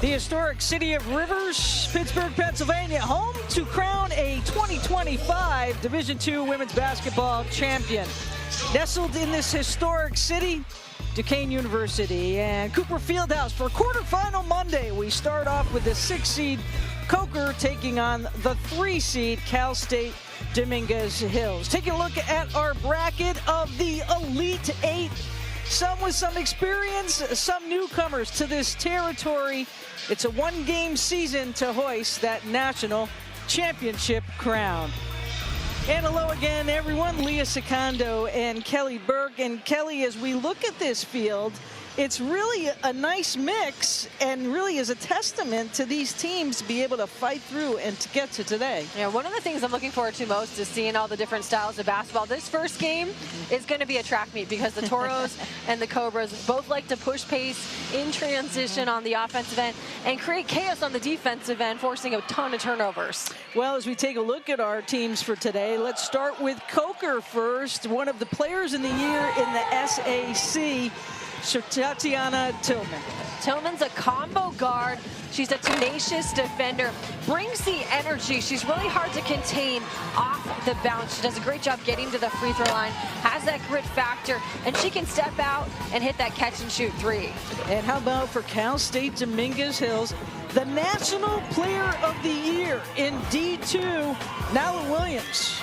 The historic city of Rivers, Pittsburgh, Pennsylvania, home to crown a 2025 Division II women's basketball champion. Nestled in this historic city, Duquesne University and Cooper Fieldhouse for quarterfinal Monday. We start off with the 6-seed Coker taking on the 3-seed Cal State Dominguez Hills. Taking a look at our bracket of the Elite Eight. Some with some experience, some newcomers to this territory. It's a one-game season to hoist that national championship crown. And hello again, everyone. Leah Secondo and Kelly Burke. And Kelly, as we look at this field, it's really a nice mix and really is a testament to these teams to be able to fight through and to get to today. Yeah, one of the things I'm looking forward to most is seeing all the different styles of basketball. This first game is going to be a track meet because the Toros and the Cobras both like to push pace in transition on the offensive end and create chaos on the defensive end, forcing a ton of turnovers. Well, as we take a look at our teams for today, let's start with Coker first. One of the players in the year in the SAC, Tatiana Tillman. Tillman's a combo guard. She's a tenacious defender, brings the energy. She's really hard to contain off the bounce. She does a great job getting to the free throw line, has that grit factor, and she can step out and hit that catch and shoot three. And how about for Cal State Dominguez Hills, the National Player of the Year in D2, Nala Williams.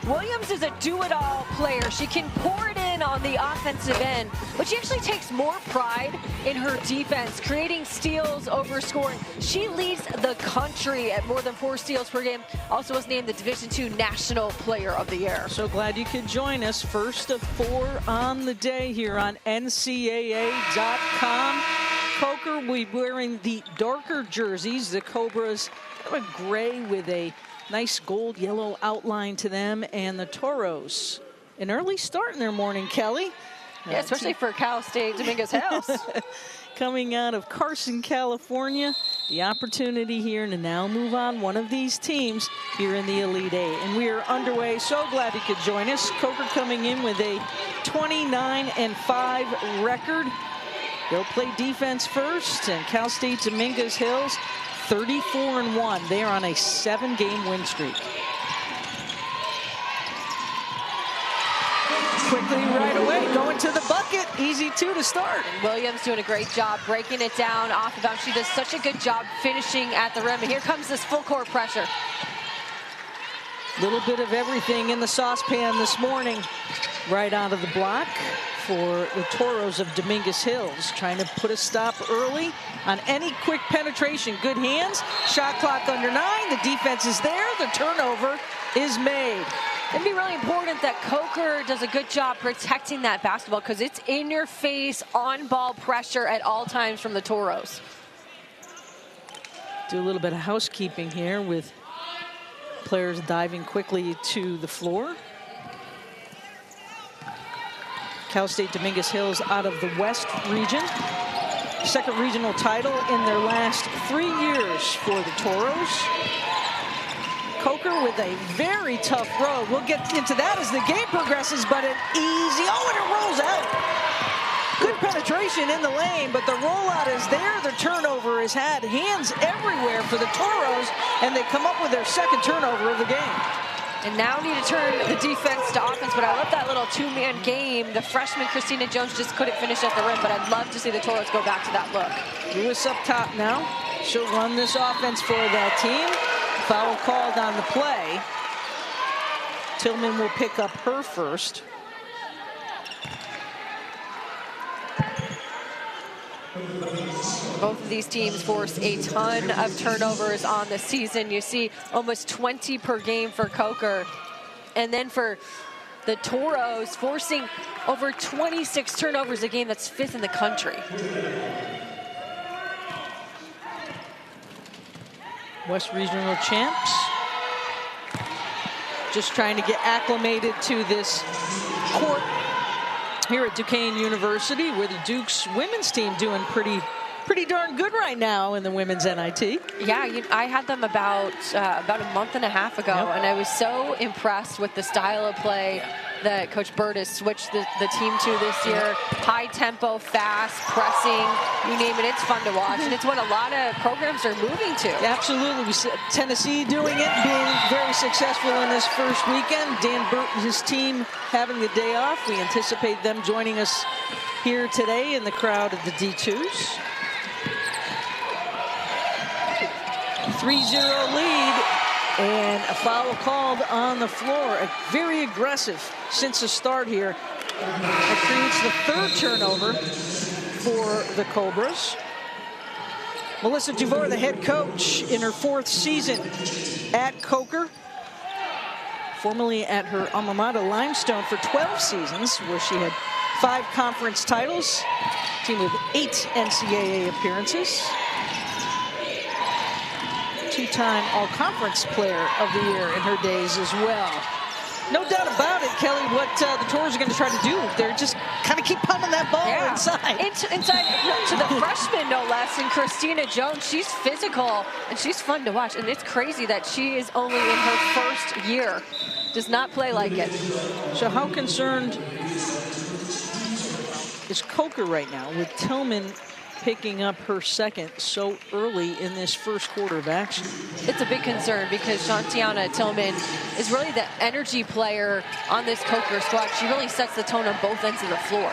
Williams is a do-it-all player. She can pour it in on the offensive end, but she actually takes more pride in her defense, creating steals over scoring. She leads the country at more than 4 steals per game. Also was named the Division II National Player of the Year. So glad you could join us. First of 4 on the day here on NCAA.com. Coker will be wearing the darker jerseys. The Cobras have a gray with a nice gold yellow outline to them, and the Toros an early start in their morning, Kelly. Yeah, especially for Cal State Dominguez Hills. Coming out of Carson, California, the opportunity here to now move on one of these teams here in the Elite Eight. And we are underway. So glad you could join us. Coker coming in with a 29-5 record. They'll play defense first, and Cal State Dominguez Hills 34-1. They are on a 7-game win streak. Quickly right away, going to the bucket. Easy 2 to start. And Williams doing a great job breaking it down off the bounce. She does such a good job finishing at the rim. And here comes this full court pressure. Little bit of everything in the saucepan this morning. Right out of the block for the Toros of Dominguez Hills, trying to put a stop early on any quick penetration. Good hands, shot clock under 9, the defense is there, the turnover is made. It'd be really important that Coker does a good job protecting that basketball because it's in your face, on-ball pressure at all times from the Toros. Do a little bit of housekeeping here with players diving quickly to the floor. Cal State Dominguez Hills out of the West region. Second regional title in their last 3 years for the Toros. Coker with a very tough road. We'll get into that as the game progresses, but an easy, and it rolls out. Good penetration in the lane, but the rollout is there. The turnover has had hands everywhere for the Toros, and they come up with their second turnover of the game. And now need to turn the defense to offense, but I love that little 2-man game. The freshman Christina Jones just couldn't finish at the rim, but I'd love to see the Toros go back to that look. Lewis up top now. She'll run this offense for that team. Foul called on the play. Tillman will pick up her first. Both of these teams force a ton of turnovers on the season. You see almost 20 per game for Coker. And then for the Toros, forcing over 26 turnovers a game. That's 5th in the country. West Regional champs. Just trying to get acclimated to this court here at Duquesne University, where the Duke's women's team doing pretty pretty darn good right now in the women's NIT. Yeah, I had them about a month and a half ago, and I was so impressed with the style of play that Coach Bird has switched the team to this year. High tempo, fast, pressing, you name it, it's fun to watch. And it's what a lot of programs are moving to. Yeah, absolutely. We see Tennessee doing it, being very successful in this first weekend. Dan Burt and his team having the day off. We anticipate them joining us here today in the crowd of the D2s. 3-0 lead. And a foul called on the floor. Very aggressive since the start here. That creates the third turnover for the Cobras. Melissa Duvor, the head coach in her 4th season at Coker. Formerly at her alma mater, Limestone, for 12 seasons, where she had 5 conference titles. Team with 8 NCAA appearances. 2-time All-Conference Player of the Year in her days as well. No doubt about it, Kelly, what the Toros are going to try to do. They're just kind of keep pumping that ball inside. Inside to the freshman, no less, and Christina Jones. She's physical, and she's fun to watch. And it's crazy that she is only in her 1st year. Does not play like it. So how concerned is Coker right now with Tillman picking up her 2nd so early in this first quarter of action? It's a big concern because Shantiana Tillman is really the energy player on this Coker squad. She really sets the tone on both ends of the floor.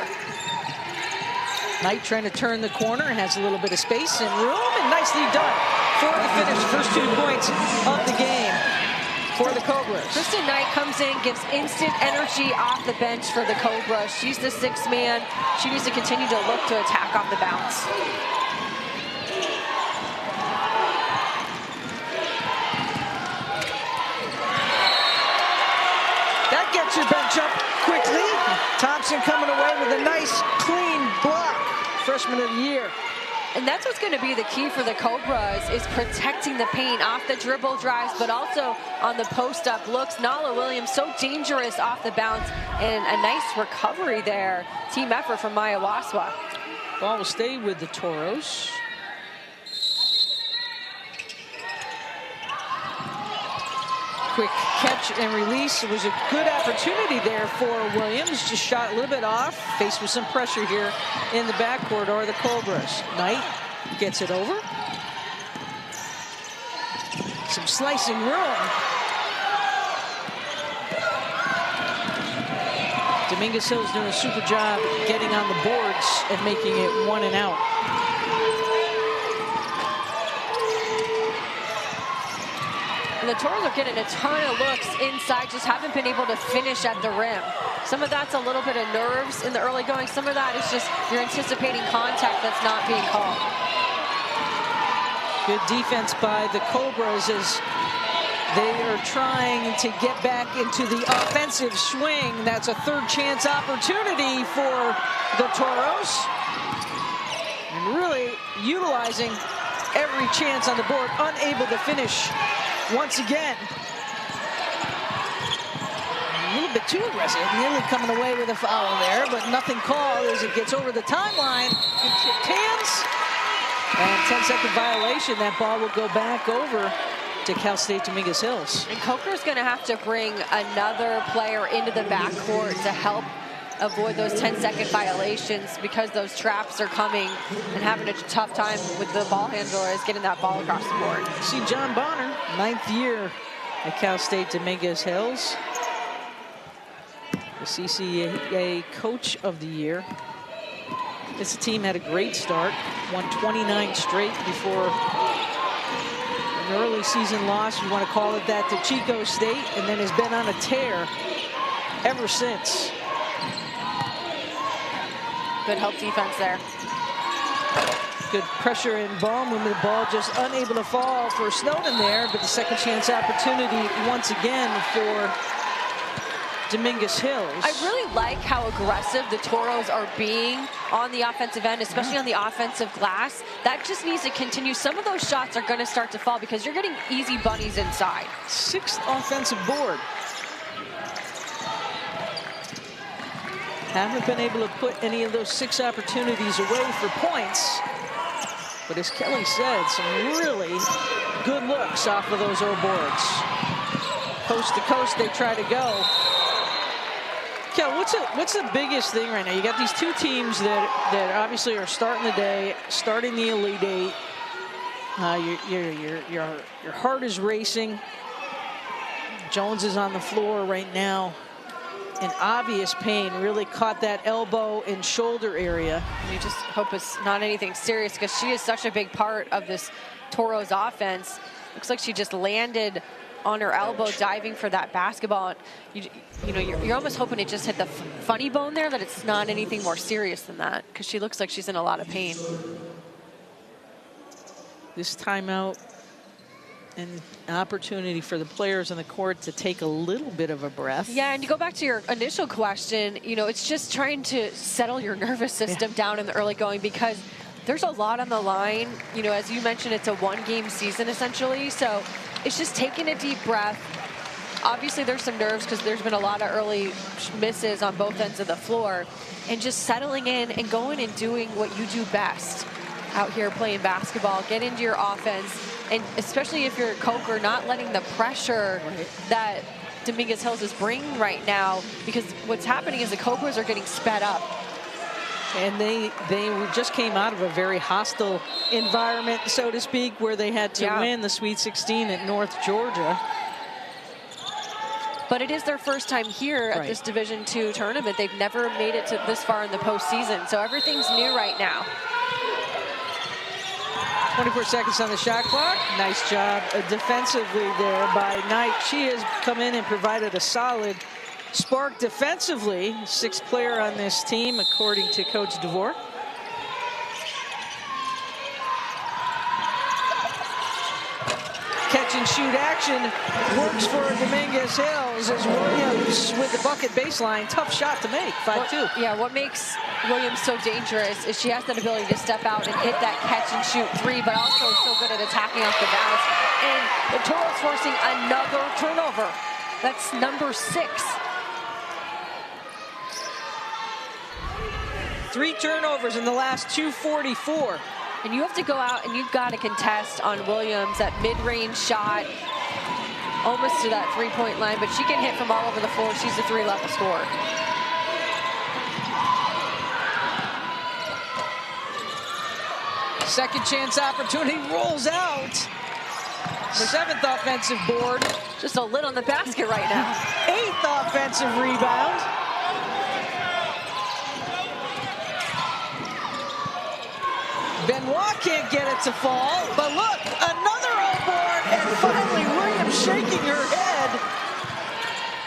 Knight trying to turn the corner, has a little bit of space and room, and nicely done for the finish. First 2 points of the game for the Cobras. Kristen Knight comes in, gives instant energy off the bench for the Cobras. She's the 6th man. She needs to continue to look to attack off the bounce. That gets your bench up quickly. Thompson coming away with a nice, clean block. Freshman of the year. And that's what's going to be the key for the Cobras, is protecting the paint off the dribble drives, but also on the post-up looks. Nala Williams so dangerous off the bounce, and a nice recovery there. Team effort from Maya Waswa. Ball will stay with the Toros. Quick catch and release. It was a good opportunity there for Williams. Just shot a little bit off. Faced with some pressure here in the backcourt are the Cobras. Knight gets it over. Some slicing room. Dominguez Hill's doing a super job getting on the boards and making it 1 and out. And the Toros are getting a ton of looks inside, just haven't been able to finish at the rim. Some of that's a little bit of nerves in the early going. Some of that is just you're anticipating contact that's not being called. Good defense by the Cobras as they are trying to get back into the offensive swing. That's a 3rd chance opportunity for the Toros. And really utilizing every chance on the board, unable to finish once again. A little bit too aggressive, nearly coming away with a foul there, but nothing called as it gets over the timeline. Good tipped hands. And 10-second violation. That ball will go back over to Cal State Dominguez Hills. And Coker's going to have to bring another player into the backcourt to help avoid those 10-second violations, because those traps are coming, and having a tough time with the ball handler is getting that ball across the board. See John Bonner, 9th year at Cal State Dominguez Hills. The CCAA Coach of the Year. This team had a great start, won 29 straight before an early season loss, you want to call it that, to Chico State, and then has been on a tear ever since. Good help defense there. Good pressure and ball movement. The ball just unable to fall for Snowden there, but the 2nd chance opportunity once again for Dominguez Hills. I really like how aggressive the Toros are being on the offensive end, especially on the offensive glass. That just needs to continue. Some of those shots are going to start to fall because you're getting easy bunnies inside. 6th offensive board. Haven't been able to put any of those 6 opportunities away for points. But as Kelly said, some really good looks off of those O boards. Coast to coast, they try to go. Kel, what's the biggest thing right now? You got these two teams that obviously are starting the day, starting the Elite Eight. Your heart is racing. Jones is on the floor right now in obvious pain. Really caught that elbow and shoulder area. You just hope it's not anything serious, because she is such a big part of this Toros offense. Looks like she just landed on her elbow diving for that basketball. You know, you're almost hoping it just hit the funny bone there, that it's not anything more serious than that, because she looks like she's in a lot of pain. This timeout, an opportunity for the players on the court to take a little bit of a breath. Yeah, and to go back to your initial question, you know, it's just trying to settle your nervous system down in the early going, because there's a lot on the line. You know, as you mentioned, it's a one-game season essentially, so it's just taking a deep breath. Obviously, there's some nerves because there's been a lot of early misses on both ends of the floor, and just settling in and going and doing what you do best out here playing basketball. Get into your offense, and especially if you're a Coker, not letting the pressure that Dominguez Hills is bringing right now, because what's happening is the Cobras are getting sped up. And they just came out of a very hostile environment, so to speak, where they had to win the Sweet 16 at North Georgia. But it is their first time here at this Division II tournament. They've never made it to this far in the postseason, so everything's new right now. 24 seconds on the shot clock. Nice job defensively there by Knight. She has come in and provided a solid spark defensively. Sixth player on this team, according to Coach DeVore. Catch and shoot action works for Dominguez Hills as Williams with the bucket baseline. Tough shot to make, 5-2. Yeah, what makes Williams so dangerous is she has that ability to step out and hit that catch and shoot three, but also so good at attacking off the bounce. And the Toros forcing another turnover. That's number 6. 3 turnovers in the last 2:44. And you have to go out and you've got to contest on Williams, that mid-range shot, almost to that three-point line, but she can hit from all over the floor. She's a 3-level scorer. Second chance opportunity rolls out. The 7th offensive board. Just a lid on the basket right now. 8th offensive rebound. Benoit can't get it to fall, but look, another O-board, and finally Williams shaking her head.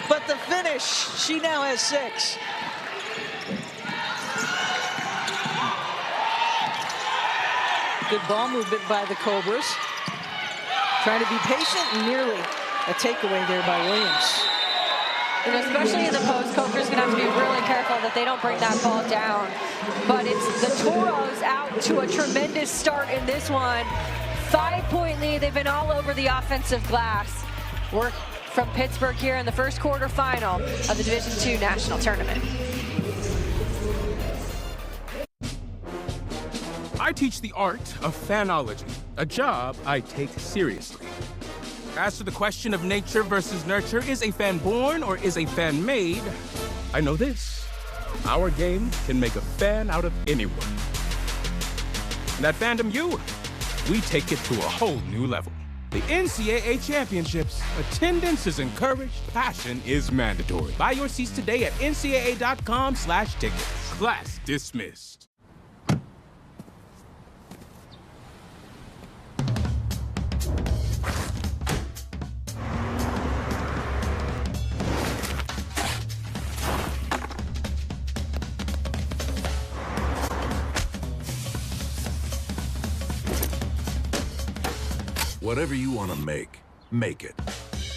But the finish, she now has 6. Good ball movement by the Cobras. Trying to be patient, and nearly a takeaway there by Williams. And especially in the post, Coker's gonna have to be really careful that they don't bring that ball down. But it's the Toros out to a tremendous start in this one. 5-point lead, they've been all over the offensive glass. Work from Pittsburgh here in the first quarterfinal of the Division II National Tournament. I teach the art of fanology, a job I take seriously. As to the question of nature versus nurture, is a fan born or is a fan made? I know this. Our game can make a fan out of anyone. And at Fandom U, we take it to a whole new level. The NCAA Championships. Attendance is encouraged, passion is mandatory. Buy your seats today at ncaa.com/tickets. Class dismissed. Whatever you want to make it.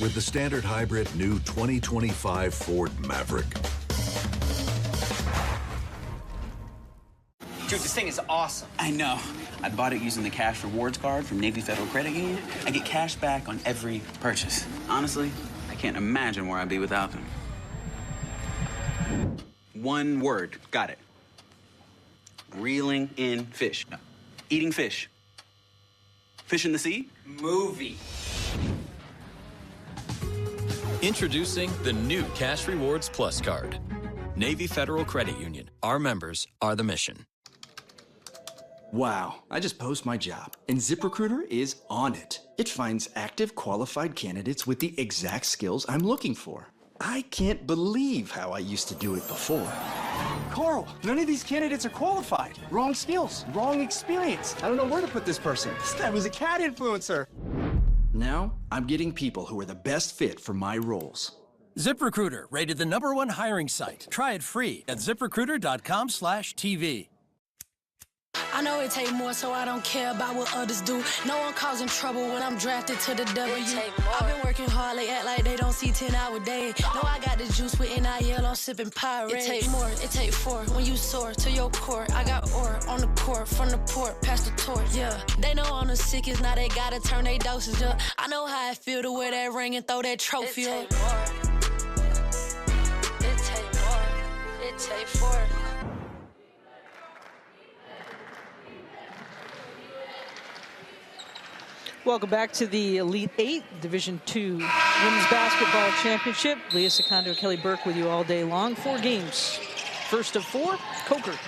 With the standard hybrid new 2025 Ford Maverick. Dude, this thing is awesome. I know. I bought it using the Cash Rewards card from Navy Federal Credit Union. I get cash back on every purchase. Honestly, I can't imagine where I'd be without them. One word. Got it. Reeling in fish. No. Eating fish. Fish in the sea? Movie. Introducing the new Cash Rewards Plus card. Navy Federal Credit Union. Our members are the mission. Wow, I just posted my job, and ZipRecruiter is on it. It finds active, qualified candidates with the exact skills I'm looking for. I can't believe how I used to do it before. Carl, none of these candidates are qualified. Wrong skills, wrong experience. I don't know where to put this person. This guy was a cat influencer. Now, I'm getting people who are the best fit for my roles. ZipRecruiter, rated the #1 hiring site. Try it free at ZipRecruiter.com/TV. I know it take more, so I don't care about what others do. No one causing trouble when I'm drafted to the W. I've been working hard, they act like they don't see 10-hour days. No, I got the juice with NIL, I'm sipping Pyrex. It take more, it take 4 when you soar to your court. I got ore on the court, from the port, past the torch, yeah. They know I'm the sickest, now they gotta turn their doses up. I know how it feel to wear that ring and throw that trophy up. It take more. It take more. It take 4. Welcome back to the Elite 8 Division II Women's Basketball Championship. Leah Secondo, Kelly Burke with you all day long. 4 games. First of 4, Coker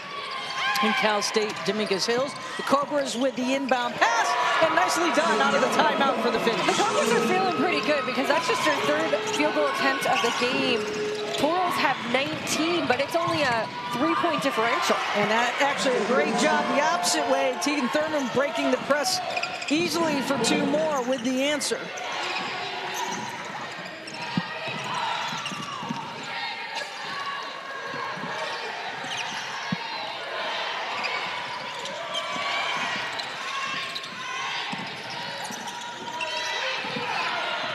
and Cal State Dominguez Hills. The Cobras with the inbound pass, and nicely done out of the timeout for the finish. The Cobras are feeling pretty good because that's just their 3rd field goal attempt of the game. Toros have 19, but it's only a 3-point differential. And that actually a great job the opposite way. Tegan Thurman breaking the press easily for 2 more with the answer.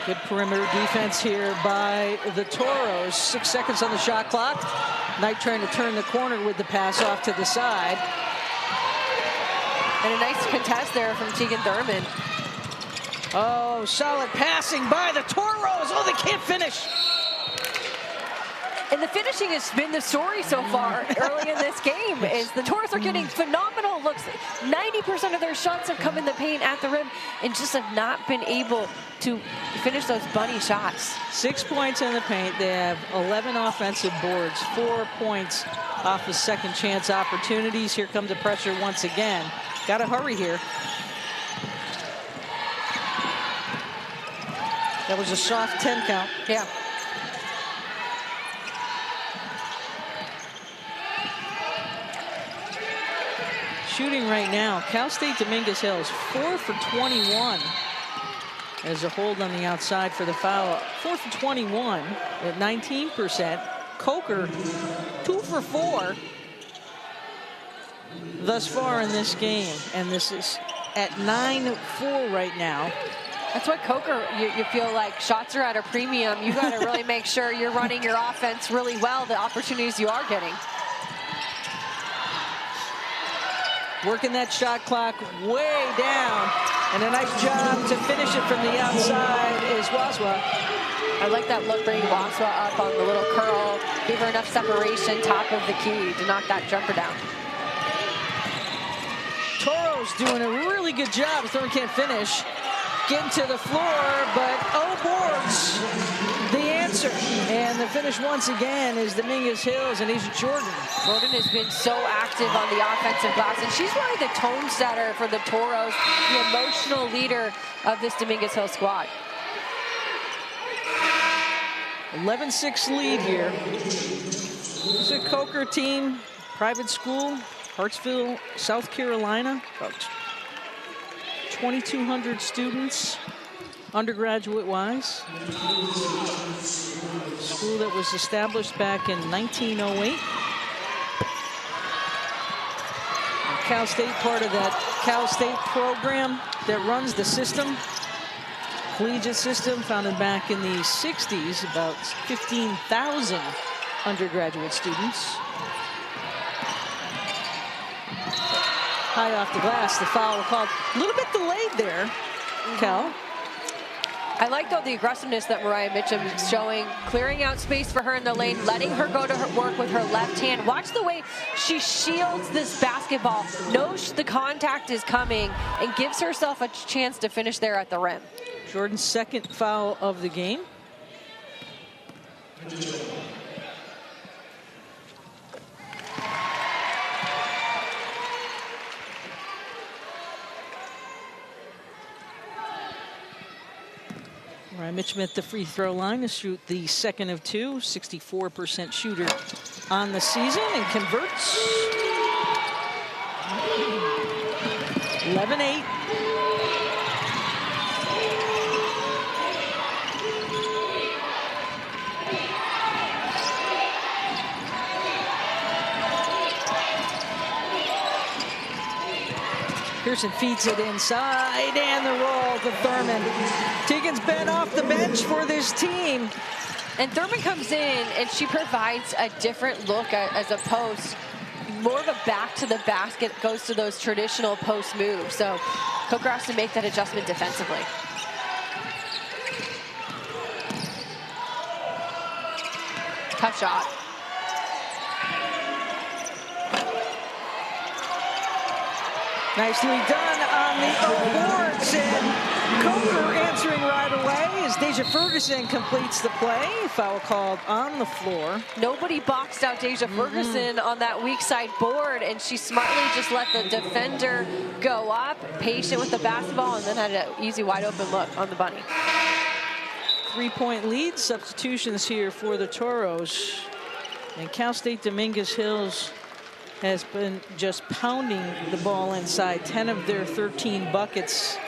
Good perimeter defense here by the Toros. 6 seconds on the shot clock. Knight trying to turn the corner with the pass off to the side. And a nice contest there from Tegan Thurman. Oh, solid passing by the Toros. Oh, they can't finish. And the finishing has been the story so far early in this game. Is the Toros are getting phenomenal looks. 90% of their shots have come in the paint at the rim and just have not been able to finish those bunny shots. 6 points in the paint. They have 11 offensive boards, 4 points off of second chance opportunities. Here comes the pressure once again. Got to hurry here. That was a soft 10 count. Yeah. Shooting right now, Cal State Dominguez Hills 4 for 21 as a hold on the outside for the foul. 4 for 21 at 19%. Coker 2 for 4 thus far in this game, and this is at 9-4 right now. That's what Coker, you feel like shots are at a premium. You got to really make sure you're running your offense really well, the opportunities you are getting. Working that shot clock way down, and a nice job to finish it from the outside is Wazwa. I like that look, bringing Wazwa up on the little curl, give her enough separation, top of the key to knock that jumper down. Toro's doing a really good job. Thurman can't finish. Getting to the floor, but boards the answer. And the finish once again is Dominguez Hills and Asia Jordan. Jordan has been so active on the offensive glass, and she's really the tone setter for the Toros, the emotional leader of this Dominguez Hills squad. 11-6 lead here. It's a Coker team, private school, Hartsville, South Carolina. About 2,200 students, undergraduate-wise. School that was established back in 1908. And Cal State, part of that Cal State program that runs the system. Collegiate system founded back in the 60s, about 15,000 undergraduate students. High off the glass, the foul called. A little bit delayed there, Cal. I like, though, the aggressiveness that Mariah Mitchum is showing, clearing out space for her in the lane, letting her go to her work with her left hand. Watch the way she shields this basketball, knows the contact is coming, and gives herself a chance to finish there at the rim. Jordan's second foul of the game. Mariah Mitchum at the free throw line to shoot the second of two, 64% shooter on the season, and converts. 11-8. Pearson feeds it inside, and the roll to Thurman. Tegan's been off the bench for this team. And Thurman comes in, and she provides a different look as a post. More of a back to the basket, goes to those traditional post moves. So Coker has to make that adjustment defensively. Tough shot. Nicely done on the boards, and Coker answering right away as Deja Ferguson completes the play. Foul called on the floor. Nobody boxed out Deja Ferguson on that weak side board, and she smartly just let the defender go up, patient with the basketball, and then had an easy wide open look on the bunny. 3-point lead, substitutions here for the Toros. And Cal State Dominguez Hills has been just pounding the ball inside. 10 of their 13 buckets,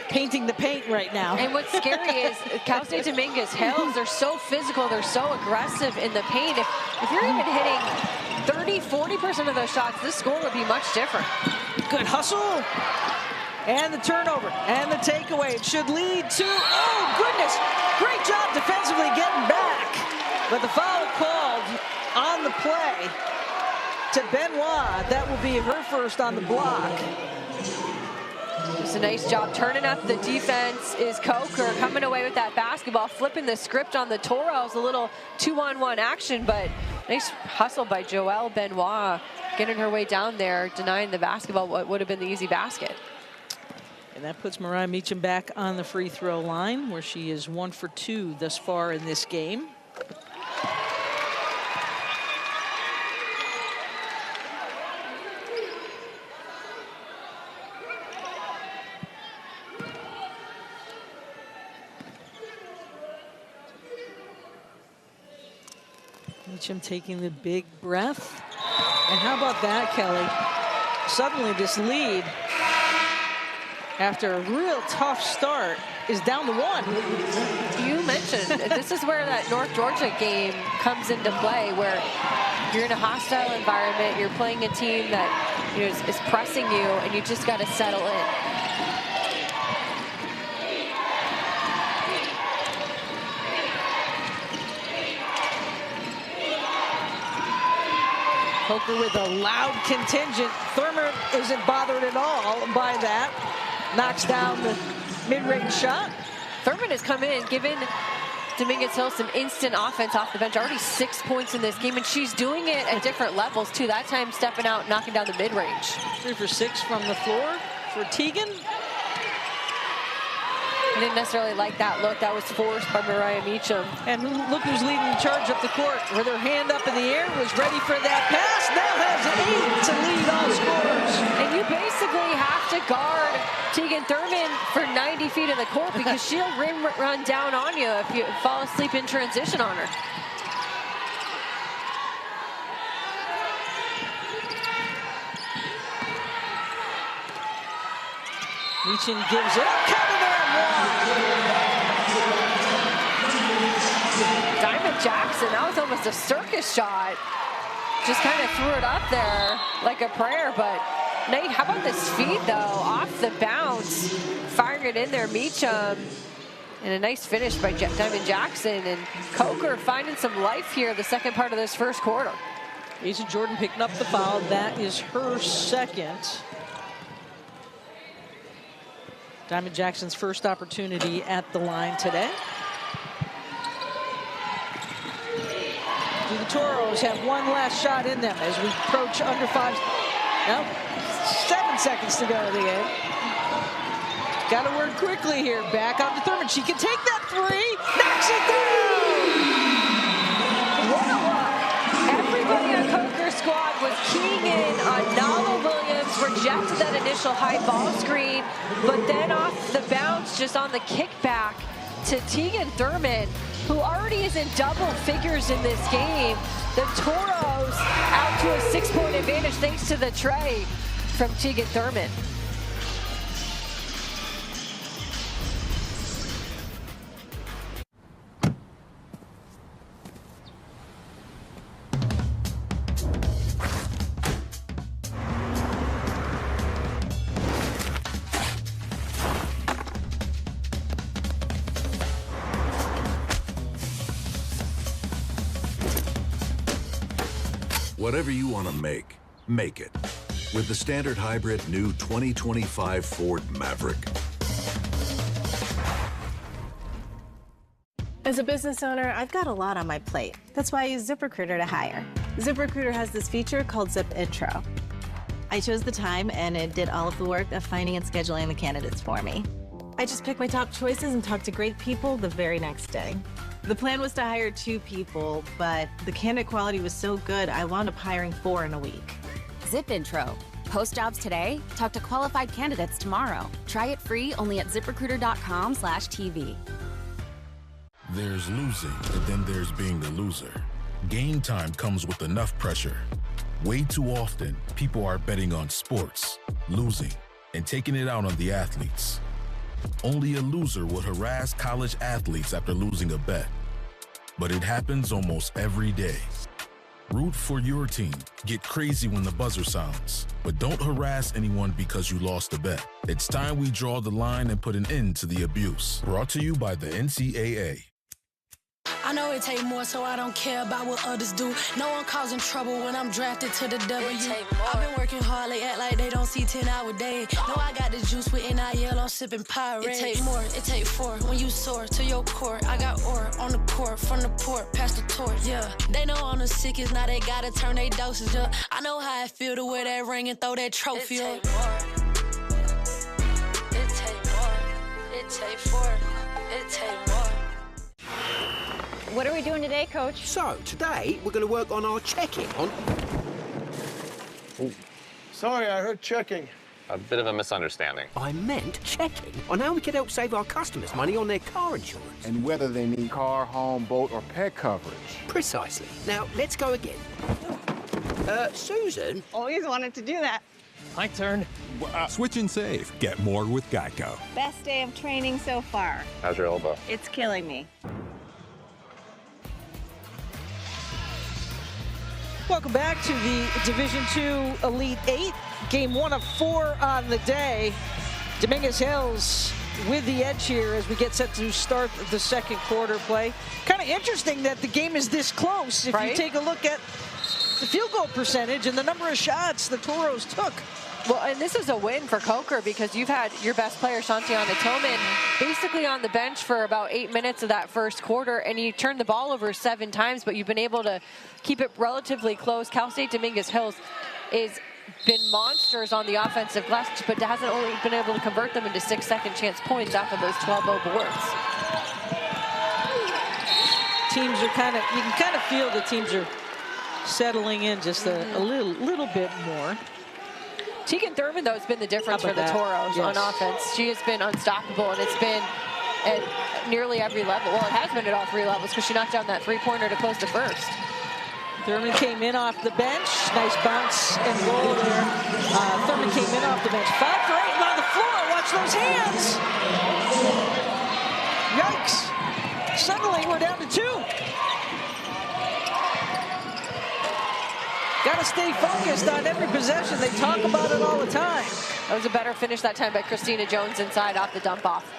painting the paint right now. And what's scary is Cal State Dominguez Hills, they're so physical, they're so aggressive in the paint. If you're even hitting 30-40% of those shots, this score would be much different. Good hustle. And the turnover and the takeaway. It should lead to, oh goodness, great job defensively getting back. But the foul called on the play to Benoit. That will be her first on the block. Just a nice job turning up the defense is Coker, coming away with that basketball, flipping the script on the Toros. A little 2-on-1 action, but nice hustle by Joelle Benoit, getting her way down there, denying the basketball what would have been the easy basket. And that puts Mariah Mitchum back on the free throw line, where she is 1 for 2 thus far in this game. Mitchum taking the big breath. And how about that, Kelly? Suddenly this lead, after a real tough start, is down to 1. You mentioned, this is where that North Georgia game comes into play, where you're in a hostile environment, you're playing a team that is pressing you, and you just got to settle in. Coker with a loud contingent. Thurman isn't bothered at all by that. Knocks down the mid-range shot. Thurman has come in and given Dominguez Hill some instant offense off the bench. Already 6 points in this game, and she's doing it at different levels too. That time stepping out, knocking down the mid-range. 3 for 6 from the floor for Tegan. I didn't necessarily like that look. That was forced by Mariah Mitchum. And look who's leading the charge up the court. With her hand up in the air, was ready for that pass. Now has 8 to lead all scorers. And you basically have to guard Tegan Thurman for 90 feet of the court, because she'll run down on you if you fall asleep in transition on her. Mitchum gives it up. Coming in. Diamond Jackson, that was almost a circus shot. Just kind of threw it up there like a prayer, but Nate, how about this feed though? Off the bounce, firing it in there, Mitchum. And a nice finish by Diamond Jackson, and Coker finding some life here the second part of this first quarter. Asa Jordan picking up the foul. That is her second. Diamond Jackson's first opportunity at the line today. Do the Toros have one last shot in them as we approach under 5? No, 7 seconds to go in the game. Got to work quickly here. Back on to Thurman. She can take that three. Knocks it down. Everybody on Coker's squad was keying in on Nala Williams, rejected that initial high ball screen, but then off the bounce, just on the kickback to Tegan Thurman, who already is in double figures in this game. The Toros out to a 6-point advantage thanks to the tray from Tegan Thurman. Whatever you want to make it. With the standard hybrid new 2025 Ford Maverick. As a business owner, I've got a lot on my plate. That's why I use ZipRecruiter to hire. ZipRecruiter has this feature called Zip Intro. I chose the time and it did all of the work of finding and scheduling the candidates for me. I just picked my top choices and talked to great people the very next day. The plan was to hire 2 people, but the candidate quality was so good, I wound up hiring 4 in a week. Zip Intro. Post jobs today, talk to qualified candidates tomorrow. Try it free only at ZipRecruiter.com/TV. There's losing, but then there's being the loser. Game time comes with enough pressure. Way too often, people are betting on sports, losing, and taking it out on the athletes. Only a loser would harass college athletes after losing a bet. But it happens almost every day. Root for your team. Get crazy when the buzzer sounds. But don't harass anyone because you lost a bet. It's time we draw the line and put an end to the abuse. Brought to you by the NCAA. I know it take more, so I don't care about what others do. No one causing trouble when I'm drafted to the W. I've been working hard, they act like they don't see 10-hour day. No, I got the juice with NIL, I'm sipping Pirate. It take more, it take 4 when you soar to your core. I got ore on the court, from the port, past the torch, yeah. They know I'm the sickest, now they gotta turn their dosage up. I know how I feel to wear that ring and throw that trophy up. It take more, it take 4, it take more. What are we doing today, Coach? So, today, we're going to work on our checking on... Oh. Sorry, I heard checking. A bit of a misunderstanding. I meant checking on how we can help save our customers money on their car insurance. And whether they need car, home, boat, or pet coverage. Precisely. Now, let's go again. Susan? Always wanted to do that. My turn. Switch and save. Get more with Geico. Best day of training so far. How's your elbow? It's killing me. Welcome back to the Division II Elite 8. Game 1 of 4 on the day. Dominguez Hills with the edge here as we get set to start the second quarter play. Kind of interesting that the game is this close. If you take a look at the field goal percentage and the number of shots the Toros took. Well, and this is a win for Coker because you've had your best player, Shantiana Tillman, basically on the bench for about 8 minutes of that first quarter, and you turned the ball over 7 times, but you've been able to keep it relatively close. Cal State Dominguez Hills has been monsters on the offensive glass, but hasn't only been able to convert them into 6 second chance points off of those 12-0 boards. Teams are you can kind of feel the teams are settling in just a little bit more. Tegan Thurman, though, has been the difference for the Toros on offense. She has been unstoppable, and it's been at nearly every level. Well, it has been at all 3 levels because she knocked down that 3-pointer to close the first. Thurman came in off the bench. Nice bounce and roll there. Thurman came in off the bench. 5 for 8 on the floor. Watch those hands. Yikes. Suddenly, we're down to 2. Got to stay focused on every possession. They talk about it all the time. That was a better finish that time by Christina Jones inside off the dump off.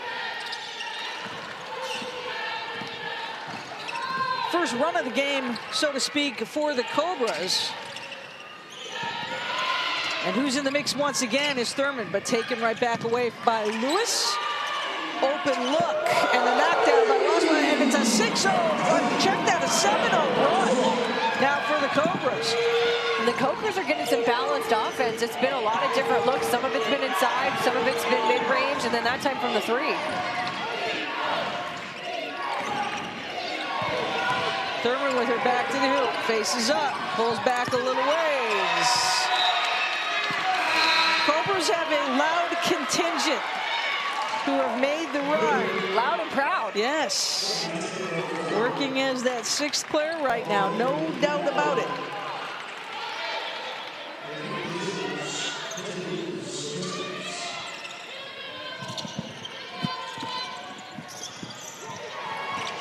First run of the game, so to speak, for the Cobras. And who's in the mix once again is Thurman, but taken right back away by Lewis. open look, and the knockdown by Wasserman, and it's a 6-0, check that, a 7-0 run now for the Cobras. And the Cobras are getting some balanced offense. It's been a lot of different looks. Some of it's been inside, some of it's been mid-range, and then that time from the 3. Thurman with her back to the hoop, faces up, pulls back a little ways. Cobras have a loud contingent who have made the run. Loud and proud. Yes. Working as that 6th player right now, no doubt about it.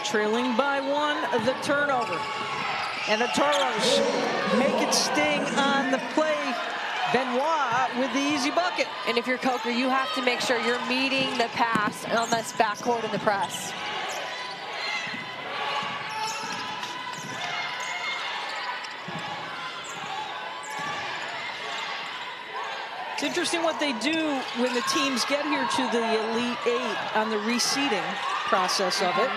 Trailing by 1, the turnover. And the Toros make it sting on the play. Benoit with the easy bucket. And if you're Coker, you have to make sure you're meeting the pass on this backcourt in the press. It's interesting what they do when the teams get here to the Elite 8 on the reseeding process of it.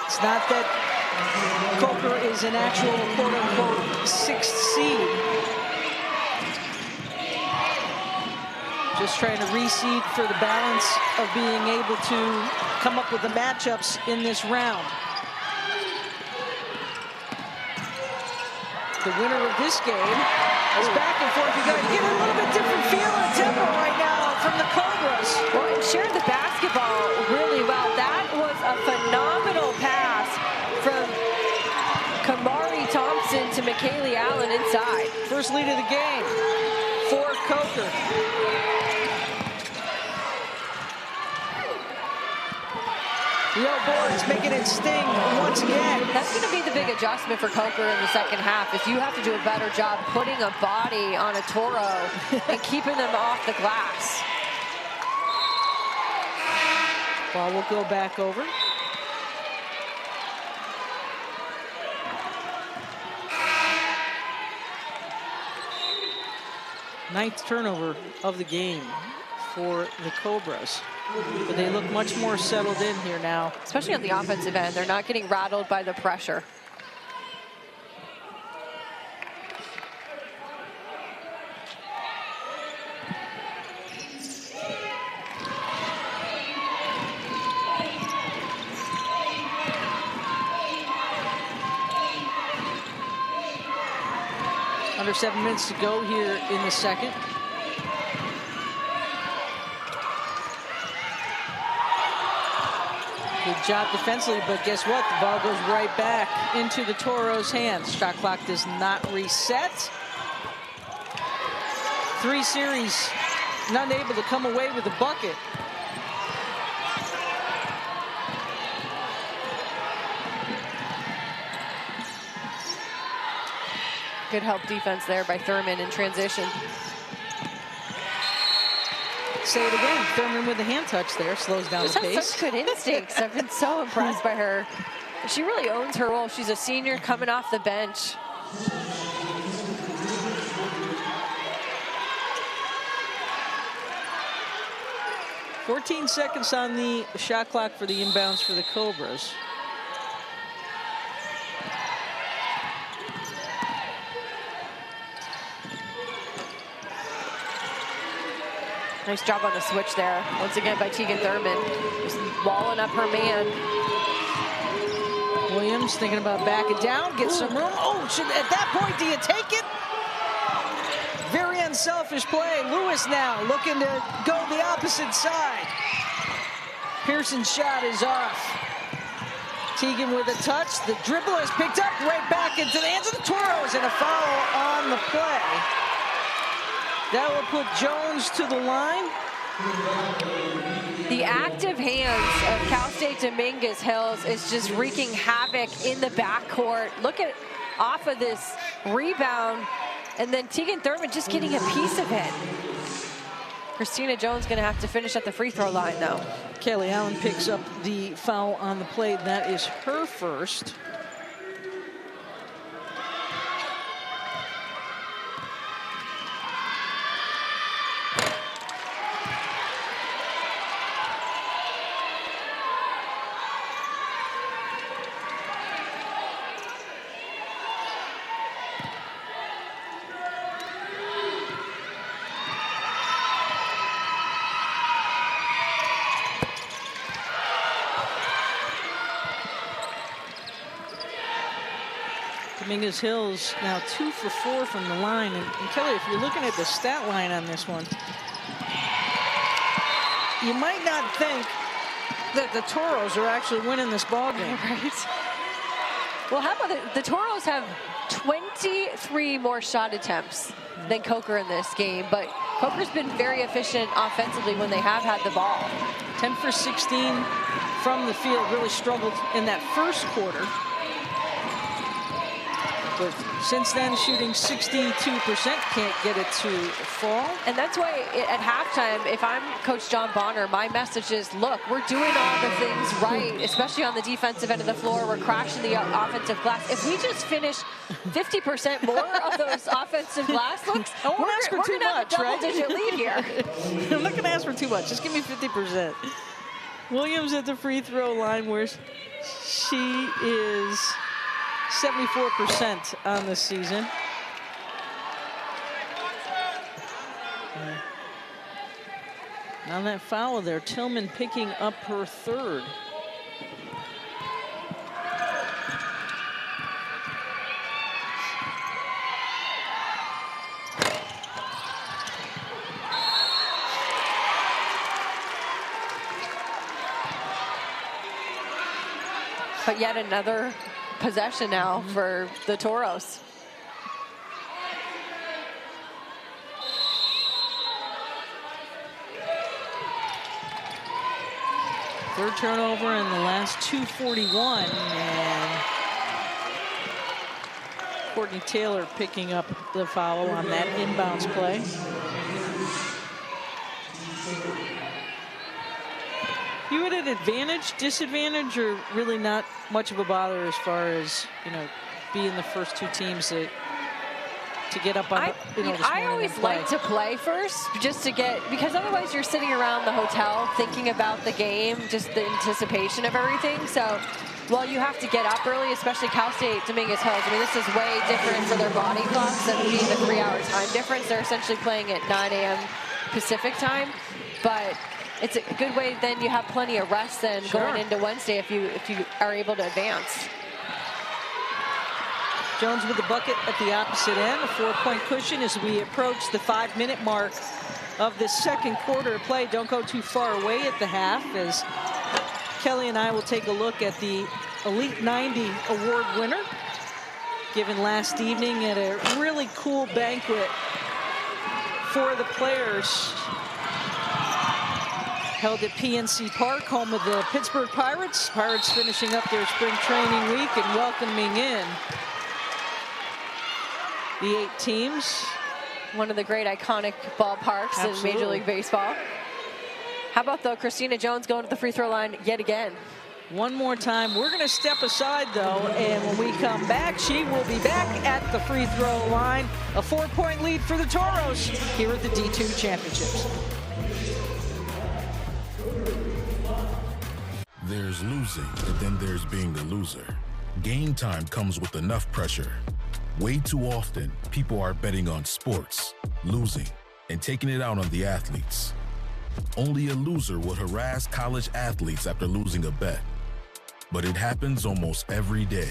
It's not that Coker is an actual quote-unquote 6th seed. Just trying to reseed for the balance of being able to come up with the matchups in this round. The winner of this game is back and forth. You gotta get a little bit different feel and tempo right now from the Cobras. Well, and shared the basketball really well. That was a phenomenal pass from Kamari Thompson to McKaylee Allen inside. First lead of the game for Coker. The old boards making it sting once again. That's going to be the big adjustment for Coker in the second half. If you have to do a better job putting a body on a Toro and keeping them off the glass. Ball will go back over. Ninth turnover of the game for the Cobras. But they look much more settled in here now. Especially on the offensive end. They're not getting rattled by the pressure. Under 7 minutes to go here in the second. Good job defensively, but guess what? The ball goes right back into the Toros' hands. Shot clock does not reset. 3 series, not able to come away with a bucket. Good help defense there by Thurman in transition. Say it again. Thurman with the hand touch there, slows down the pace. Has such good instincts. I've been so impressed by her. She really owns her role. She's a senior coming off the bench. "14 seconds on the shot clock for the inbounds for the Cobras. Nice job on the switch there. Once again by Tegan Thurman. Just walling up her man. Williams thinking about backing down, get some room. Oh, at that point, do you take it? Very unselfish play. Lewis now looking to go the opposite side. Pearson's shot is off. Tegan with a touch. The dribble is picked up right back into the hands of the Toros, and a foul on the play. That will put Jones to the line. The active hands of Cal State Dominguez Hills is just wreaking havoc in the backcourt. Look at off of this rebound, and then Tegan Thurman just getting a piece of it. Christina Jones gonna have to finish at the free throw line though. Kelly Allen picks up the foul on the play. That is her first. Dominguez Hills now 2 for 4 from the line. And Kelly, if you're looking at the stat line on this one, you might not think that the Toros are actually winning this ball game. Right. Well, how about the Toros have 23 more shot attempts than Coker in this game, but Coker's been very efficient offensively when they have had the ball. 10 for 16 from the field, really struggled in that first quarter. But since then, shooting 62%, can't get it to fall. And that's why at halftime, if I'm Coach John Bonner, my message is, look, we're doing all the things right, especially on the defensive end of the floor. We're crashing the offensive glass. If we just finish 50% more of those offensive glass looks, we're going to have a double-digit lead here. I'm not going to ask for too much. Just give me 50%. Williams at the free throw line, where she is 74% on the season. Now that foul there, Tillman picking up her third. But yet another possession now for the Toros. Third turnover in the last 2:41, and Courtney Taylor picking up the foul on that inbounds play. You at an advantage, disadvantage, or really not much of a bother as far as, you know, being the first two teams to get up on I always like to play first, just to get, because otherwise you're sitting around the hotel thinking about the game, just the anticipation of everything. So, well, you have to get up early, especially Cal State Dominguez Hills. I mean, this is way different for their body clocks than being the 3-hour time difference. They're essentially playing at 9 a.m. Pacific time, but it's a good way. Then you have plenty of rest then going into Wednesday if you are able to advance. Jones with the bucket at the opposite end, a 4-point cushion as we approach the 5-minute mark of the second quarter of play. Don't go too far away at the half, as Kelly and I will take a look at the Elite 90 award winner, given last evening at a really cool banquet for the players, held at PNC Park, home of the Pittsburgh Pirates. Pirates finishing up their spring training week and welcoming in the 8 teams. One of the great iconic ballparks in Major League Baseball. How about, though, Christina Jones going to the free throw line yet again? One more time. We're going to step aside, though, and when we come back, she will be back at the free throw line. A 4-point lead for the Toros here at the D2 Championships. There's losing, and then there's being the loser. Game time comes with enough pressure. Way too often, people are betting on sports, losing, and taking it out on the athletes. Only a loser would harass college athletes after losing a bet. But it happens almost every day.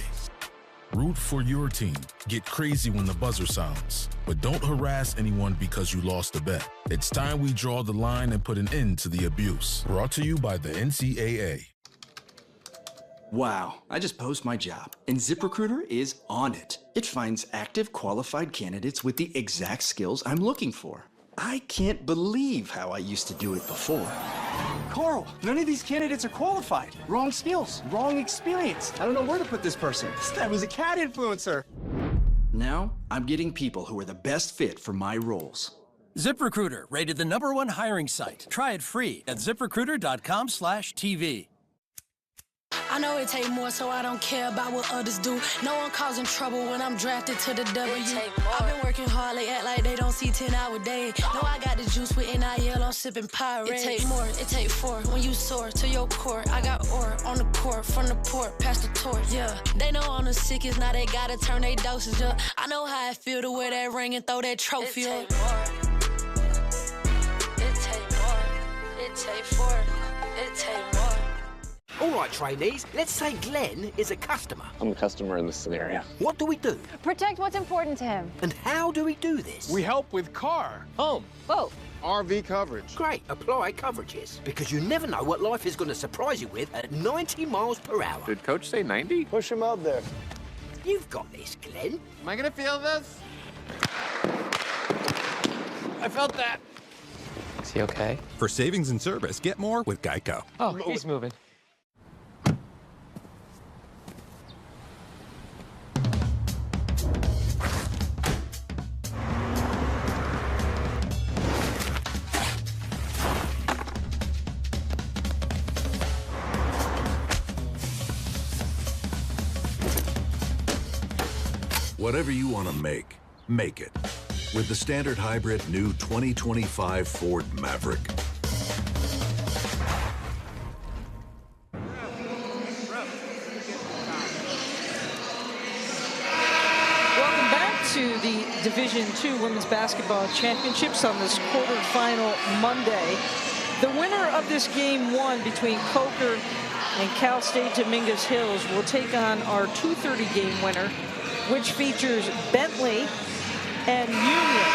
Root for your team. Get crazy when the buzzer sounds. But don't harass anyone because you lost a bet. It's time we draw the line and put an end to the abuse. Brought to you by the NCAA. Wow, I just posted my job, and ZipRecruiter is on it. It finds active, qualified candidates with the exact skills I'm looking for. I can't believe how I used to do it before. Carl, none of these candidates are qualified. Wrong skills, wrong experience. I don't know where to put this person. This guy was a cat influencer. Now, I'm getting people who are the best fit for my roles. ZipRecruiter, rated the #1 hiring site. Try it free at ZipRecruiter.com/TV. I know it take more, so I don't care about what others do. No one causing trouble when I'm drafted to the W. I've been working hard, they act like they don't see 10-hour days. No, I got the juice with NIL, I'm sipping Pirate. It take more, it take 4 when you soar to your core. I got ore on the court, from the port, past the torch. Yeah, they know I'm the sickest, now they gotta turn their doses up. I know how it feel to wear that ring and throw that trophy up. It take more. It take more. It take 4. It take more. All right, trainees, let's say Glenn is a customer. I'm a customer in this scenario. What do we do? Protect what's important to him. And how do we do this? We help with car, home, Both. RV coverage. Great, apply coverages. Because you never know what life is going to surprise you with at 90 miles per hour. Did Coach say 90? Push him out there. You've got this, Glenn. Am I gonna feel this? I felt that. Is he okay? For savings and service, get more with Geico. Oh, he's moving. Whatever you want to make it. With the standard hybrid new 2025 Ford Maverick. Welcome back to the Division II Women's Basketball Championships on this quarterfinal Monday. The winner of this game one between Coker and Cal State Dominguez Hills will take on our 2:30 game winner, which features Bentley and Union.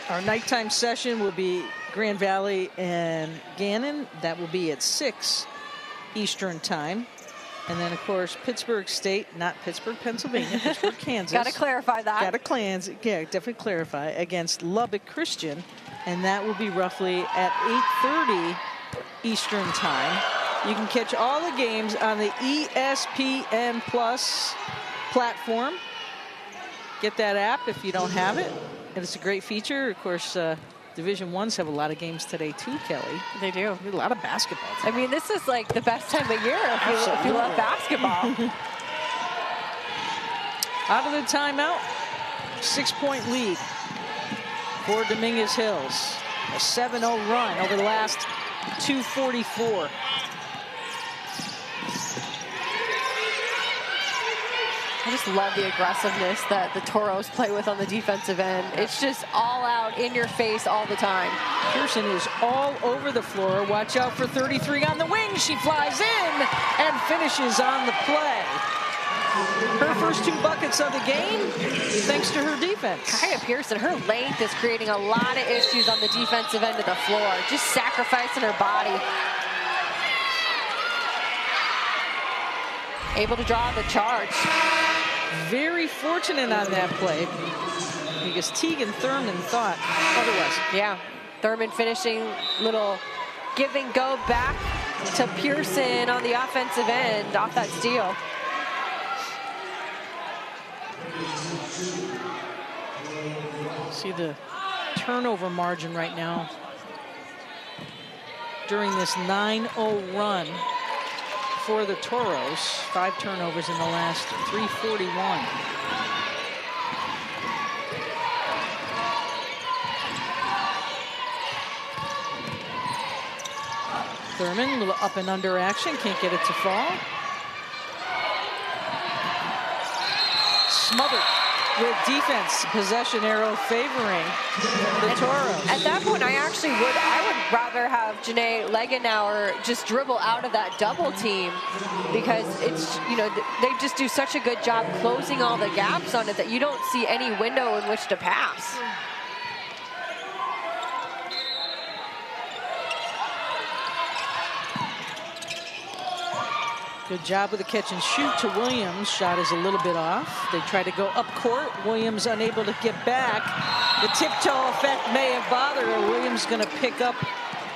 Our nighttime session will be Grand Valley and Gannon. That will be at 6 Eastern time. And then, of course, Pittsburgh State, not Pittsburgh, Pennsylvania, Pittsburgh, Kansas. Got to clarify that. Got to definitely clarify, against Lubbock Christian. And that will be roughly at 8:30 Eastern time. You can catch all the games on the ESPN Plus platform. Get that app if you don't have it. And it's a great feature. Of course, Division I's have a lot of games today too, Kelly. They do. A lot of basketball I today. mean, this is like the best time of year if you love basketball. Out of the timeout, 6-point lead for Dominguez Hills. A 7-0 run over the last 2:44. I just love the aggressiveness that the Toros play with on the defensive end. It's just all out, in your face all the time. Pearson is all over the floor. Watch out for 33 on the wing. She flies in and finishes on the play. Her first 2 buckets of the game, thanks to her defense. Kaya Pearson, her length is creating a lot of issues on the defensive end of the floor. Just sacrificing her body. Able to draw the charge. Very fortunate on that play because Tegan Thurman thought otherwise. Yeah, Thurman finishing little give and go back to Pearson on the offensive end off that steal. See the turnover margin right now during this 9-0 run for the Toros. 5 turnovers in the last 3:41. Thurman, a little up and under action, can't get it to fall. Smothered with defense, possession arrow favoring the Toros. At that point, I would rather have Janae Legenauer just dribble out of that double team, because it's, they just do such a good job closing all the gaps on it that you don't see any window in which to pass. Good job with the catch and shoot to Williams. Shot is a little bit off. They try to go up court. Williams unable to get back. The tiptoe effect may have bothered her. Williams going to pick up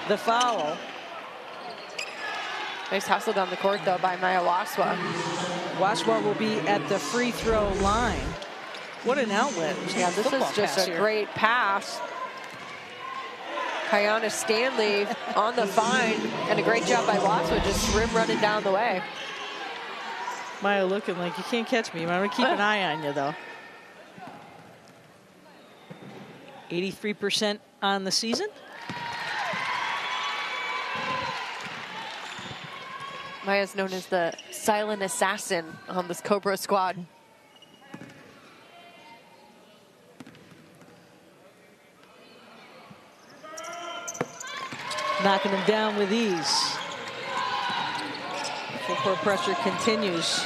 the foul. Nice hustle down the court, though, by Maya Waswa. Waswa will be at the free throw line. What an outlet. Yeah, this is just a great pass. Kayana Stanley on the find, and a great job by Waswa, just rim running down the way. Maya looking like, you can't catch me. I'm going to keep an eye on you, though. 83% on the season. Maya's known as the silent assassin on this Cobra squad. knocking them down with ease. Full court pressure continues.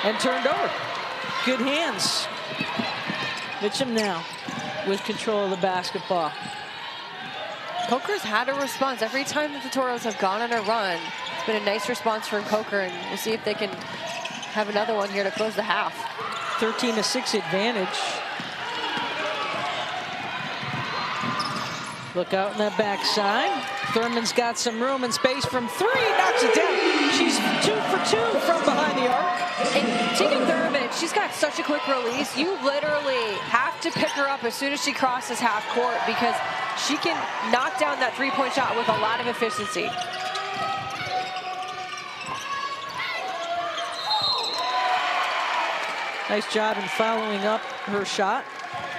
And turned over. Good hands. Mitchum now with control of the basketball. Coker's had a response every time that the Toros have gone on a run. It's been a nice response from Coker, and we'll see if they can have another one here to close the half. 13-6 advantage. Look out on that backside. Thurman's got some room and space from three, knocks it down. She's 2 for 2 from behind the arc. And Tegan Thurman, she's got such a quick release. You literally have to pick her up as soon as she crosses half court because she can knock down that three-point shot with a lot of efficiency. Nice job in following up her shot.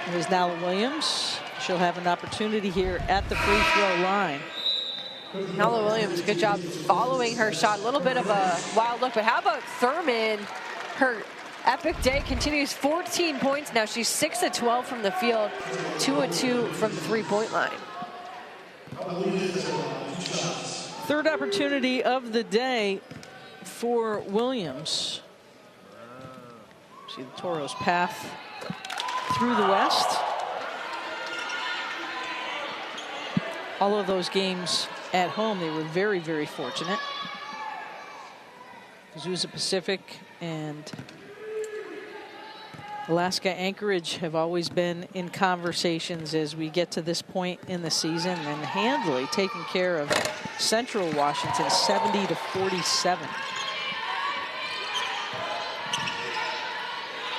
It was Nala Williams. She'll have an opportunity here at the free throw line. Nala Williams, good job following her shot. A little bit of a wild look, but how about Thurman? Her epic day continues. 14 points now. She's 6 of 12 from the field, 2 of 2 from the three-point line. Third opportunity of the day for Williams. See the Toros' path through the West. All of those games at home, they were very, very fortunate. Azusa Pacific and Alaska Anchorage have always been in conversations as we get to this point in the season, and handily taking care of Central Washington 70-47.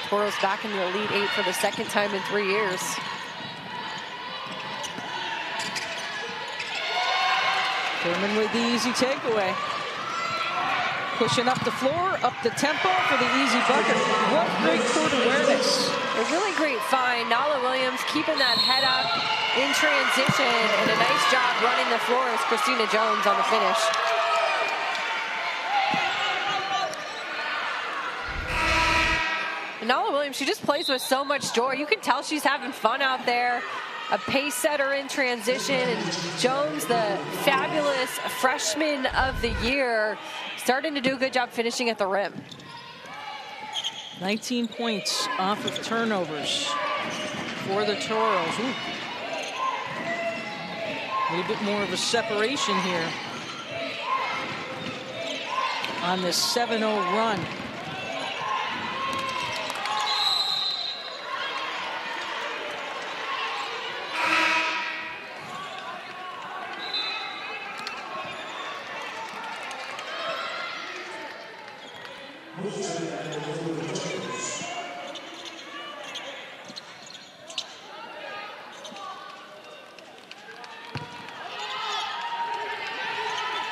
Toros back in the Elite Eight for the second time in 3 years. Thurman with the easy takeaway. Pushing up the floor, up the tempo for the easy bucket. What great court awareness. A really great find. Nala Williams keeping that head up in transition, and a nice job running the floor as Christina Jones on the finish. And Nala Williams, she just plays with so much joy. You can tell she's having fun out there. A pace setter in transition, and Jones, the fabulous freshman of the year, starting to do a good job finishing at the rim. 19 points off of turnovers for the Toros. Ooh. A little bit more of a separation here on this 7-0 run.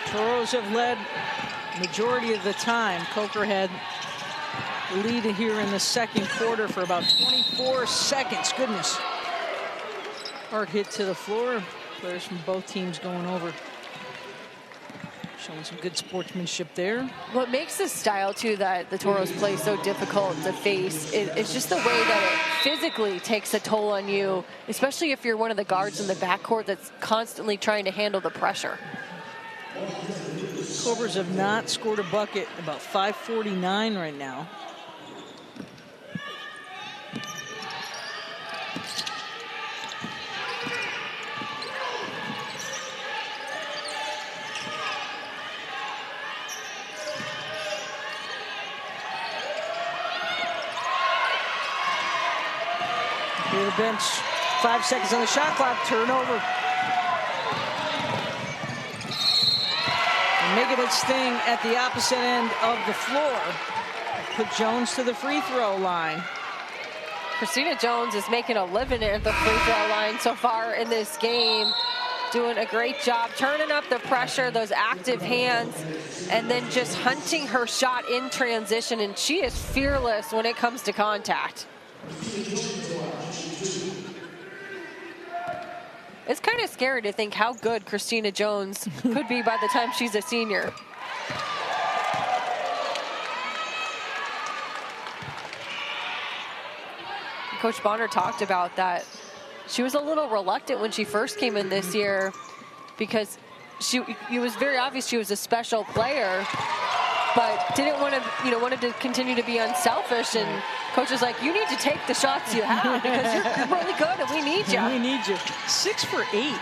Toros have led majority of the time. Coker had the lead here in the second quarter for about 24 seconds. Goodness. Hard hit to the floor. Players from both teams going over. Showing some good sportsmanship there. What makes this style, too, that the Toros play so difficult to face is just the way that it physically takes a toll on you, especially if you're one of the guards in the backcourt that's constantly trying to handle the pressure. Cobras have not scored a bucket, about 5:49 right now. Near the bench, 5 seconds on the shot clock, turnover. Making it sting at the opposite end of the floor. Put Jones to the free throw line. Christina Jones is making a living at the free throw line so far in this game. Doing a great job turning up the pressure, those active hands, and then just hunting her shot in transition. And she is fearless when it comes to contact. It's kind of scary to think how good Christina Jones could be by the time she's a senior. Coach Bonner talked about that she was a little reluctant when she first came in this year because it was very obvious she was a special player, but didn't want to, wanted to continue to be unselfish. And Coach was like, you need to take the shots you have because you're really good and we need you. We need you. 6 for 8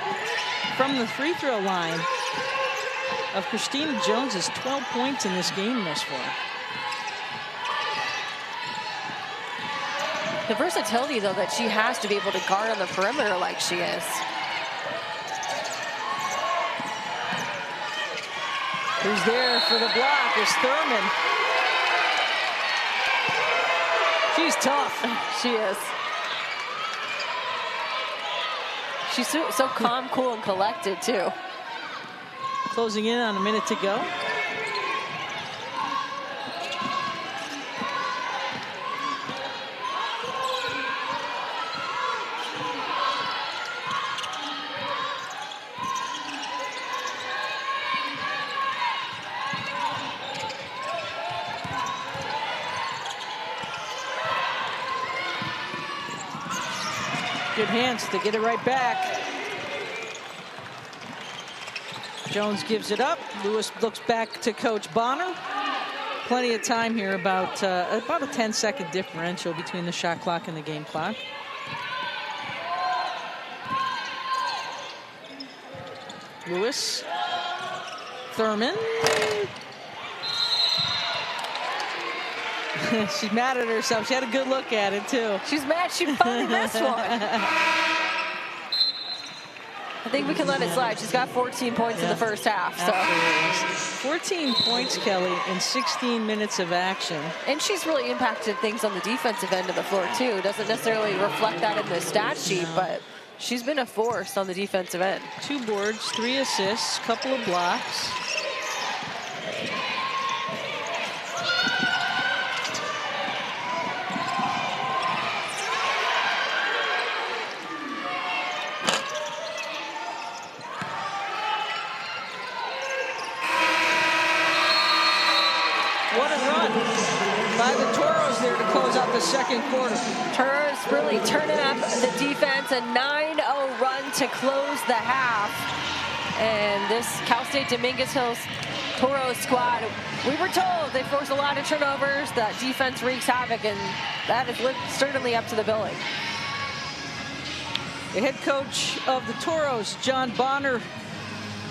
from the free throw line of Christina Jones's 12 points in this game thus far. The versatility, though, that she has to be able to guard on the perimeter like she is. Who's there for the block is Thurman. She's tough. She is. She's so calm, cool, and collected, too. Closing in on a minute to go. Good hands to get it right back. Jones gives it up. Lewis looks back to Coach Bonner. Plenty of time here, about a 10-second differential between the shot clock and the game clock. Lewis. Thurman. She's mad at herself. She had a good look at it, too. She's mad she finally missed one. I think we can let it slide. She's got 14 points in the first half. So. 14 points, Kelly, in 16 minutes of action. And she's really impacted things on the defensive end of the floor, too. Doesn't necessarily reflect that in the stat sheet, but she's been a force on the defensive end. 2 boards, 3 assists, couple of blocks. What a run by the Toros there to close out the second quarter. Toros really turning up the defense. A 9-0 run to close the half. And this Cal State Dominguez Hills Toros squad, we were told they force a lot of turnovers. That defense wreaks havoc, and that is certainly up to the billing. The head coach of the Toros, John Bonner,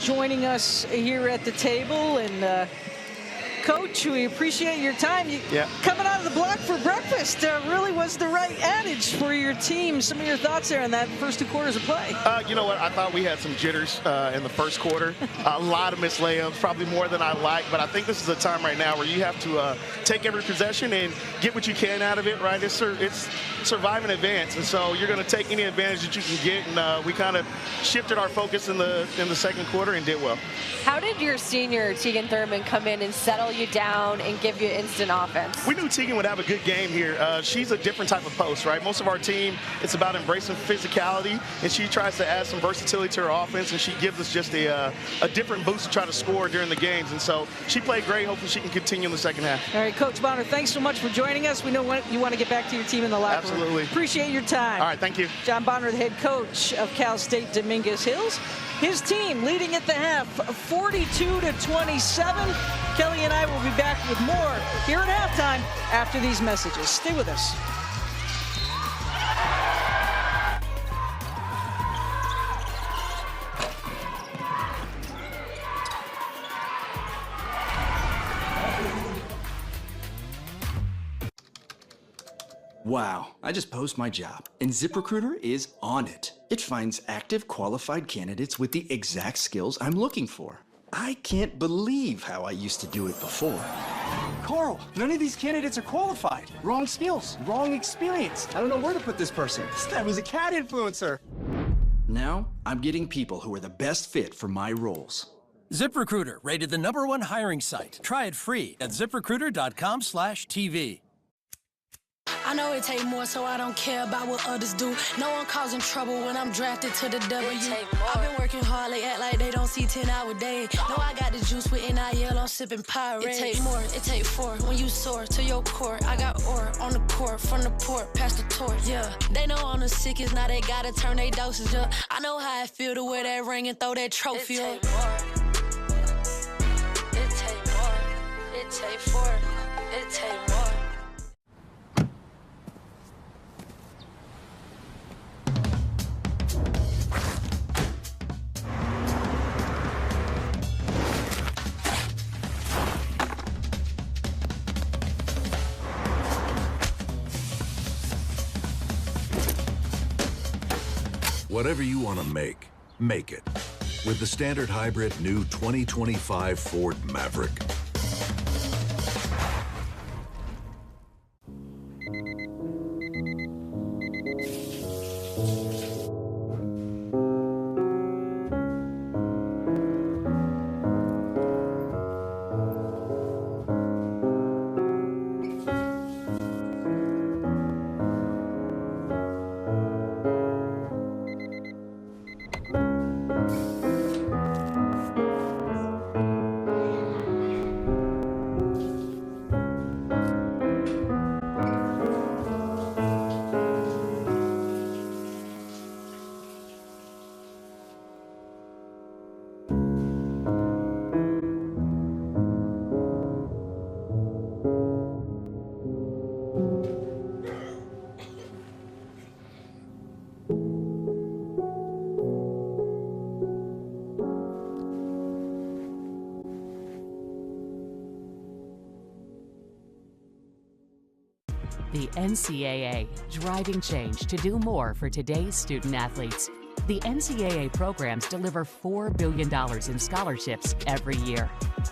joining us here at the table. And Coach, we appreciate your time. Coming out of the block for breakfast really was the right adage for your team. Some of your thoughts there in that first 2 quarters of play. You know what? I thought we had some jitters in the first quarter. A lot of missed layups, probably more than I like. But I think this is a time right now where you have to take every possession and get what you can out of it, right? It's survive and advance. And so you're going to take any advantage that you can get. And we kind of shifted our focus in the second quarter and did well. How did your senior, Tegan Thurman, come in and settle you down and give you instant offense? We knew Tegan would have a good game here. She's a different type of post, right? Most of our team, it's about embracing physicality, and she tries to add some versatility to her offense, and she gives us just a different boost to try to score during the games. And so she played great. Hopefully she can continue in the second half. All right, Coach Bonner, thanks so much for joining us. We know you want to get back to your team in the locker room. Absolutely. Appreciate your time. All right, thank you. John Bonner, the head coach of Cal State Dominguez Hills. His team leading at the half, 42-27. Kelly and I will be back with more here at halftime after these messages. Stay with us. Wow, I just posted my job, and ZipRecruiter is on it. It finds active, qualified candidates with the exact skills I'm looking for. I can't believe how I used to do it before. Carl, none of these candidates are qualified. Wrong skills, wrong experience. I don't know where to put this person. That was a cat influencer. Now, I'm getting people who are the best fit for my roles. ZipRecruiter, rated the #1 hiring site. Try it free at ZipRecruiter.com/TV. I know it take more, so I don't care about what others do. No one causing trouble when I'm drafted to the W. I've been working hard, they act like they don't see 10-hour days. No, I got the juice with NIL, I'm sipping Pirate. It take more, it take four when you soar to your core. I got ore on the court, from the port, past the torch, yeah. They know I'm the sickest, now they gotta turn their dosage up. I know how it feel to wear that ring and throw that trophy up. It take more, it take four, it take more. Whatever you want to make it. With the standard hybrid new 2025 Ford Maverick. The NCAA, driving change to do more for today's student athletes. The NCAA programs deliver $4 billion in scholarships every year.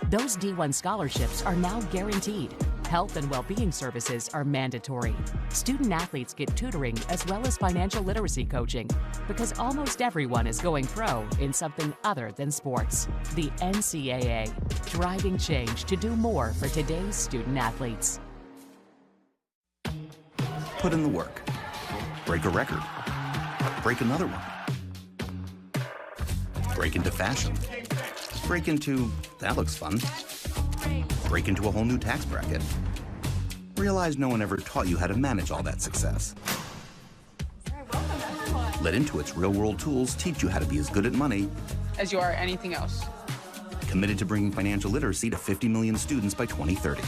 Those D1 scholarships are now guaranteed. Health and well-being services are mandatory. Student athletes get tutoring as well as financial literacy coaching because almost everyone is going pro in something other than sports. The NCAA, driving change to do more for today's student athletes. Put in the work. Break a record. Break another one. Break into fashion. Break into, that looks fun. Break into a whole new tax bracket. Realize no one ever taught you how to manage all that success. Let Intuit's real-world tools teach you how to be as good at money as you are anything else. Committed to bringing financial literacy to 50 million students by 2030.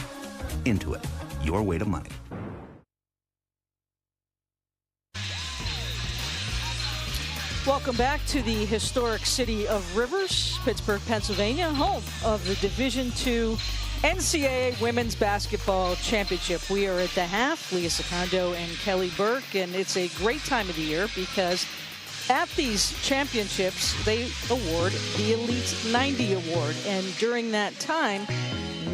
Intuit, your way to money. Welcome back to the historic city of Rivers, Pittsburgh, Pennsylvania, home of the Division II NCAA Women's Basketball Championship. We are at the half, Leah Secondo and Kelly Burke, and it's a great time of the year because at these championships, they award the Elite 90 Award, and during that time,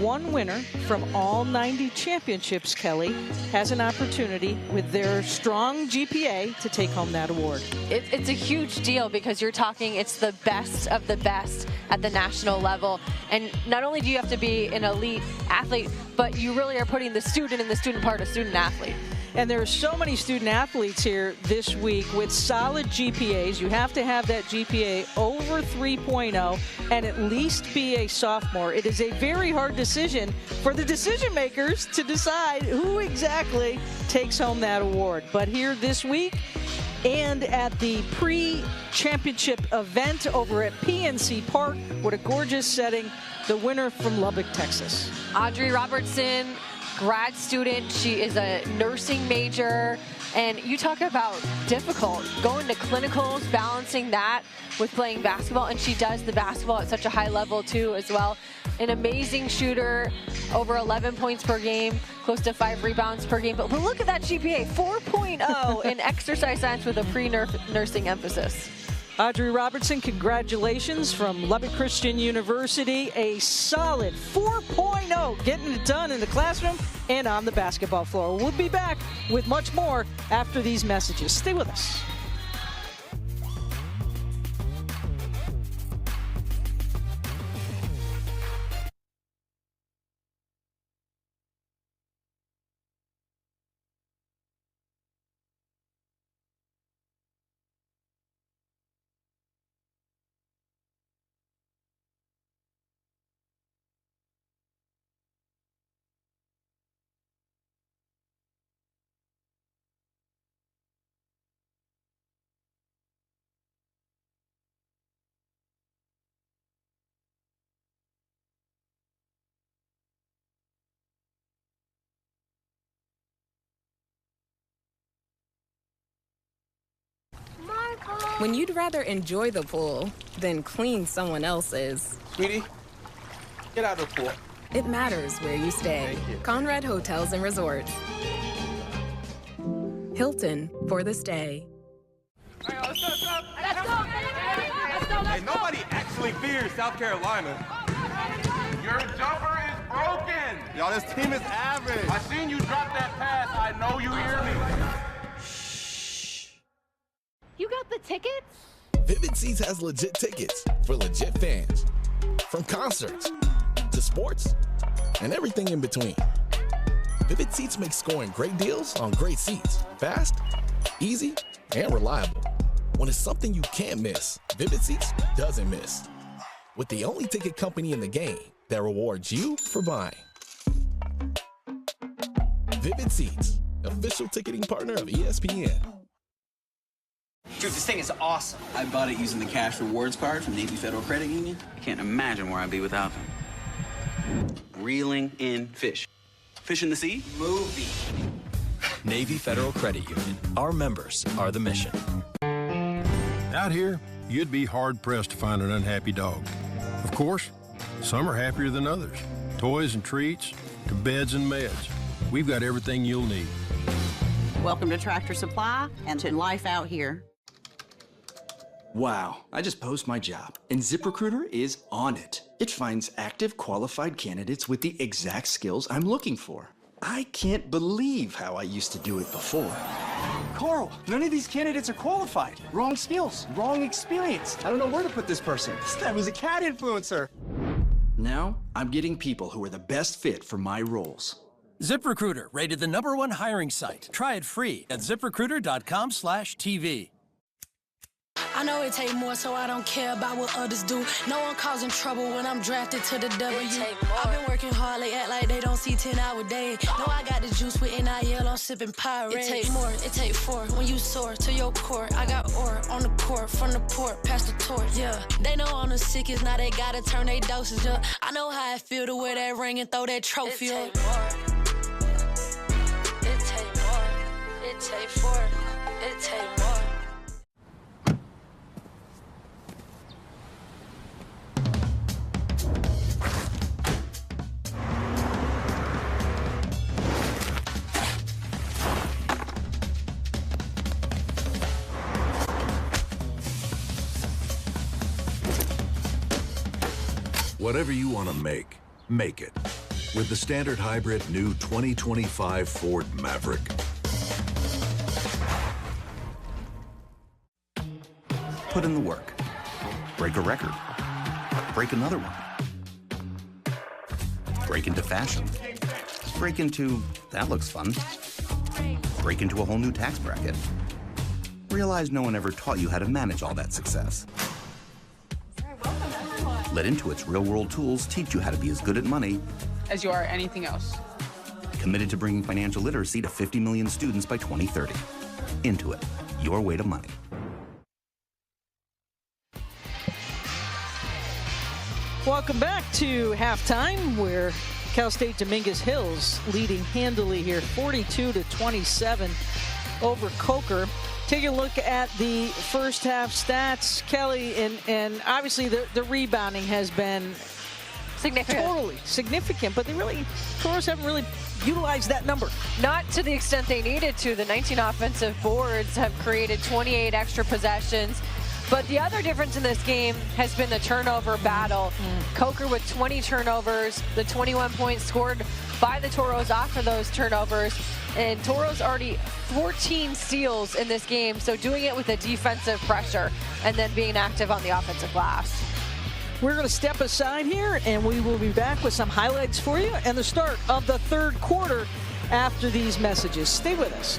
one winner from all 90 championships, Kelly, has an opportunity with their strong GPA to take home that award. It's a huge deal because you're talking it's the best of the best at the national level. And not only do you have to be an elite athlete, but you really are putting the student in the student part of student athlete. And there are so many student athletes here this week with solid GPAs. You have to have that GPA over 3.0 and at least be a sophomore. It is a very hard decision for the decision makers to decide who exactly takes home that award. But here this week and at the pre-championship event over at PNC Park, what a gorgeous setting, the winner from Lubbock, Texas. Audrey Robertson, grad student. She is a nursing major. And you talk about difficult, going to clinicals, balancing that with playing basketball. And she does the basketball at such a high level, too, as well. An amazing shooter, over 11 points per game, close to 5 rebounds per game. But look at that GPA, 4.0 in exercise science with a pre-nursing emphasis. Audrey Robertson, congratulations from Lubbock Christian University. A solid 4.0, getting it done in the classroom and on the basketball floor. We'll be back with much more after these messages. Stay with us. when you'd rather enjoy the pool than clean someone else's. Sweetie, get out of the pool. It matters where you stay. Conrad Hotels and Resorts. Hilton for the stay. Hey, nobody actually fears South Carolina. Your jumper is broken. Y'all, this team is average. I seen you drop that pass. I know you hear me. You got the tickets? Vivid Seats has legit tickets for legit fans. From concerts to sports and everything in between. Vivid Seats makes scoring great deals on great seats. Fast, easy, and reliable. When it's something you can't miss, Vivid Seats doesn't miss. With the only ticket company in the game that rewards you for buying. Vivid Seats, official ticketing partner of ESPN. Dude, this thing is awesome. I bought it using the cash rewards card from Navy Federal Credit Union. I can't imagine where I'd be without them. Reeling in fish. Fish in the sea? Movie. Navy Federal Credit Union. Our members are the mission. Out here, you'd be hard-pressed to find an unhappy dog. Of course, some are happier than others. Toys and treats, to beds and meds. We've got everything you'll need. Welcome to Tractor Supply and to life out here. Wow, I just posted my job, and ZipRecruiter is on it. It finds active, qualified candidates with the exact skills I'm looking for. I can't believe how I used to do it before. Carl, none of these candidates are qualified. Wrong skills, wrong experience. I don't know where to put this person. This guy was a cat influencer. Now, I'm getting people who are the best fit for my roles. ZipRecruiter, rated the #1 hiring site. Try it free at ZipRecruiter.com/TV. I know it take more, so I don't care about what others do. No one causing trouble when I'm drafted to the W. I've been working hard, they act like they don't see 10-hour days. No, I got the juice with NIL, I'm sipping Pirate. It take more, it take 4 when you soar to your court. I got ore on the court, from the port, past the torch, yeah. They know I'm the sickest, now they gotta turn their doses up. I know how it feel to wear that ring and throw that trophy up. It take more, it take 4, it take more. Whatever you want to make it. With the standard hybrid new 2025 Ford Maverick. Put in the work. Break a record. Break another one. Break into fashion. Break into, that looks fun. Break into a whole new tax bracket. Realize no one ever taught you how to manage all that success. Let Intuit's real-world tools teach you how to be as good at money as you are anything else. Committed to bringing financial literacy to 50 million students by 2030. Intuit, your way to money. Welcome back to halftime, where Cal State Dominguez Hills leading handily here, 42-27 over Coker. Taking a look at the first half stats, Kelly, and obviously the rebounding has been significant. Totally significant, but Toros haven't really utilized that number. Not to the extent they needed to. The 19 offensive boards have created 28 extra possessions. But the other difference in this game has been the turnover battle. Coker with 20 turnovers, the 21 points scored by the Toros off of those turnovers. And Toros already 14 steals in this game, so doing it with a defensive pressure and then being active on the offensive glass. We're going to step aside here, and we will be back with some highlights for you and the start of the third quarter after these messages. Stay with us.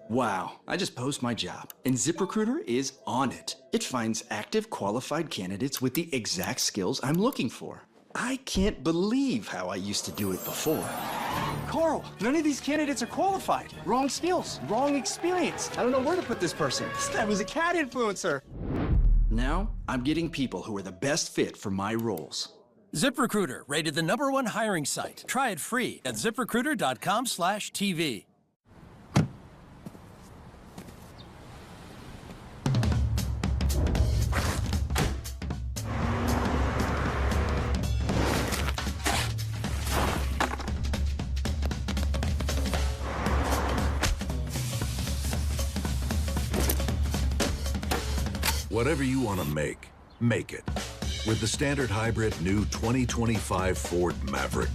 Wow, I just posted my job, and ZipRecruiter is on it. It finds active, qualified candidates with the exact skills I'm looking for. I can't believe how I used to do it before. Carl, none of these candidates are qualified. Wrong skills, wrong experience. I don't know where to put this person. This guy was a cat influencer. Now, I'm getting people who are the best fit for my roles. ZipRecruiter, rated the #1 hiring site. Try it free at ZipRecruiter.com/TV. Whatever you want to make it. With the standard hybrid new 2025 Ford Maverick.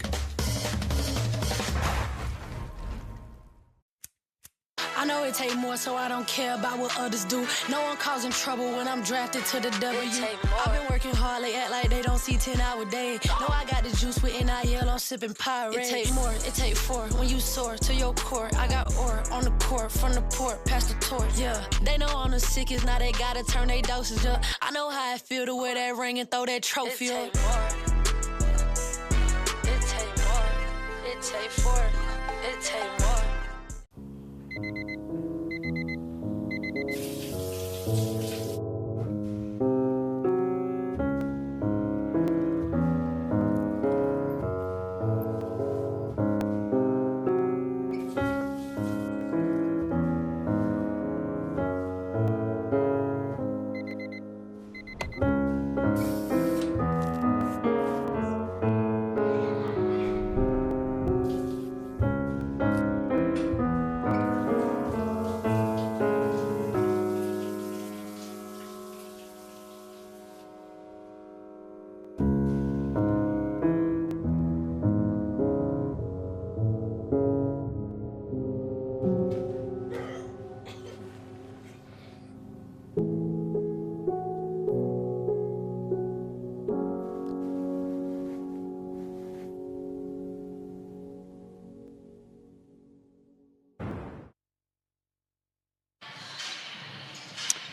I know it take more, so I don't care about what others do. No one causing trouble when I'm drafted to the W. I've been working hard, they act like they don't see 10-hour day. No, I got the juice with NIL, I'm sipping Pyrex. It take more, it take four when you soar to your core. I got ore on the court, from the port, past the torch, yeah. They know I'm the sickest, now they gotta turn their doses up. I know how it feel to wear that ring and throw that trophy up. It take more, it take four, it take more.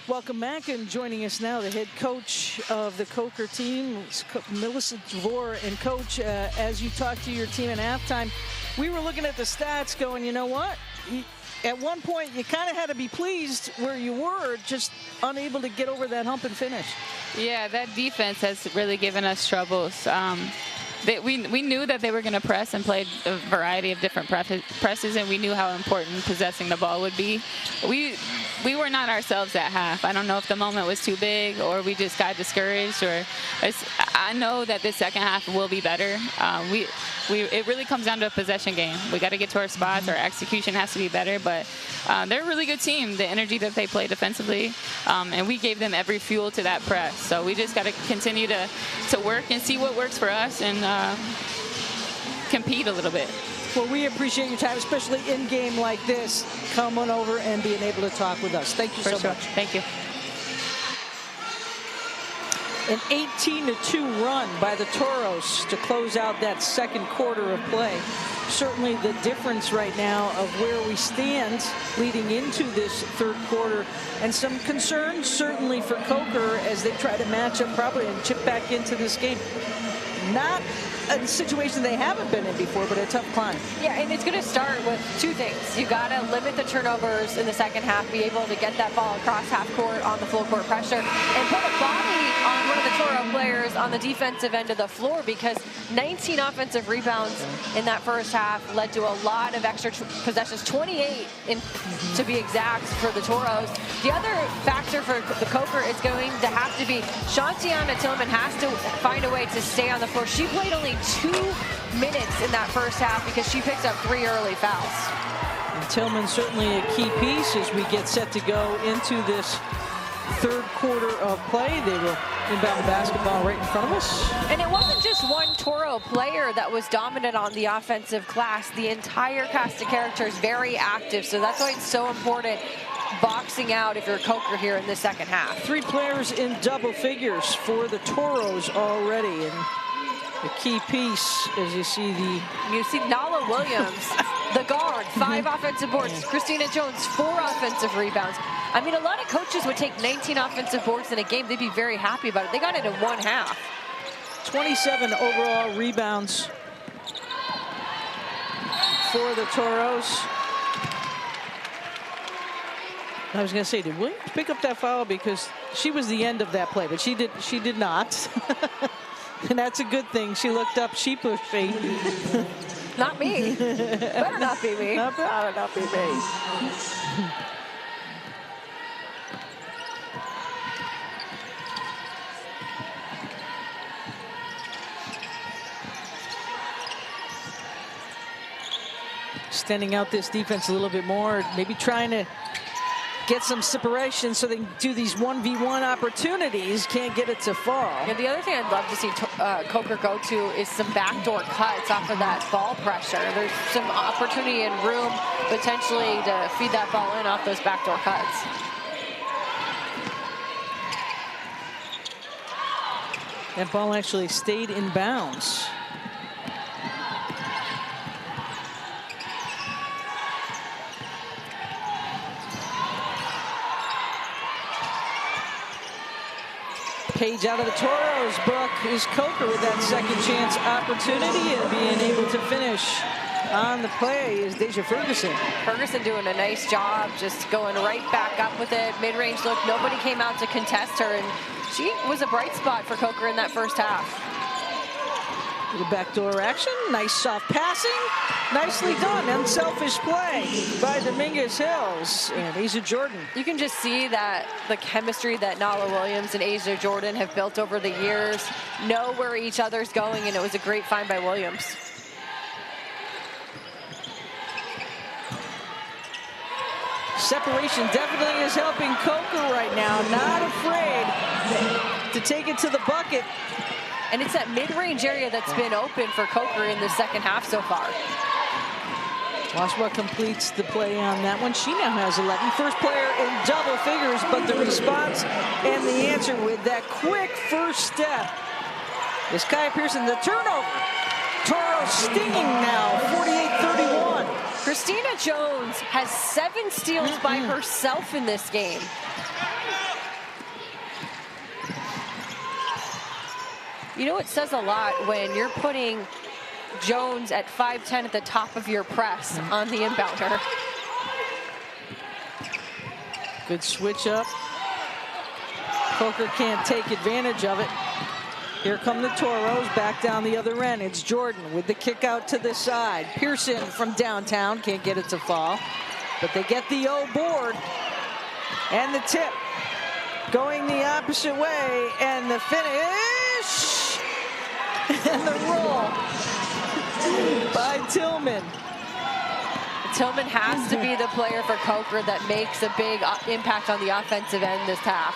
Welcome back, and joining us now, the head coach of the Coker team, Melissa DeVore. And Coach, as you talked to your team at halftime, we were looking at the stats going, you know what? At one point, you kind of had to be pleased where you were, just unable to get over that hump and finish. Yeah, that defense has really given us troubles. We knew that they were going to press and play a variety of different presses, and we knew how important possessing the ball would be. We were not ourselves at half. I don't know if the moment was too big or we just got discouraged. I know that this second half will be better. It really comes down to a possession game. We got to get to our spots. Our execution has to be better, but they're a really good team. The energy that they play defensively, and we gave them every fuel to that press. So we just got to continue to work and see what works for us and compete a little bit. Well, we appreciate your time, especially in game like this, coming over and being able to talk with us. Thank you so much. Thank you. An 18-2 run by the Toros to close out that second quarter of play. Certainly the difference right now of where we stand leading into this third quarter, and some concerns certainly for Coker as they try to match up probably and chip back into this game. Not a situation they haven't been in before, but a tough climb. Yeah, and it's going to start with two things. You got to limit the turnovers in the second half, be able to get that ball across half court on the full court pressure, and put a body on one of the Toro players on the defensive end of the floor, because 19 offensive rebounds in that first half led to a lot of extra possessions, 28 to be exact for the Toros. The other factor for the Coker is going to have to be Shantiana Tillman has to find a way to stay on the floor. She played only 2 minutes in that first half because she picked up 3 early fouls. And Tillman certainly a key piece as we get set to go into this third quarter of play. They will inbound the basketball right in front of us. And it wasn't just one Toro player that was dominant on the offensive glass. The entire cast of characters very active, so that's why it's so important boxing out if you're a Coker here in the second half. 3 players in double figures for the Toros already, and the key piece, as you see Nala Williams, the guard, 5 offensive boards. Christina Jones, 4 offensive rebounds. I mean, a lot of coaches would take 19 offensive boards in a game. They'd be very happy about it. They got it in one half. 27 overall rebounds for the Toros. I was going to say, did Williams pick up that foul? Because she was the end of that play, but she did not. And that's a good thing. She looked up sheepishly. Not me. Better not be me. Better not be me. Extending out this defense a little bit more, maybe trying to get some separation so they can do these 1v1 opportunities. Can't get it to fall. Yeah, the other thing I'd love to see Coker go to is some backdoor cuts off of that ball pressure. There's some opportunity and room potentially to feed that ball in off those backdoor cuts. That ball actually stayed in bounds. Page out of the Toros book is Coker with that second chance opportunity and being able to finish on the play is Deja Ferguson. Ferguson doing a nice job, just going right back up with it. Mid-range look, nobody came out to contest her, and she was a bright spot for Coker in that first half. Little backdoor action, nice soft passing, nicely done, unselfish play by Dominguez Hills and Asia Jordan. You can just see that the chemistry that Nala Williams and Asia Jordan have built over the years, know where each other's going, and it was a great find by Williams. Separation definitely is helping Coker right now, not afraid to take it to the bucket. And it's that mid-range area that's been open for Coker in the second half so far. Washwa completes the play on that one. She now has 11. First player in double figures, but the response and the answer with that quick first step is Kaya Pearson. The turnover. Toro stinging now, 48-31. Christina Jones has 7 steals by herself in this game. You know, it says a lot when you're putting Jones at 5'10" at the top of your press on the inbounder. Good switch up. Coker can't take advantage of it. Here come the Toros back down the other end. It's Jordan with the kick out to the side. Pearson from downtown can't get it to fall, but they get the O board and the tip going the opposite way, and the finish. And the roll by Tillman. Tillman has to be the player for Coker that makes a big impact on the offensive end this half.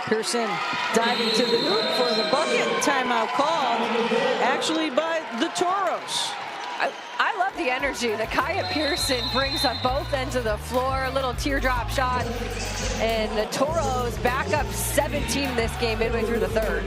Pearson diving to the hoop for the bucket. Timeout called, actually by the Toros. I love the energy that Kaya Pearson brings on both ends of the floor. A little teardrop shot. And the Toros back up 17 this game midway through the third.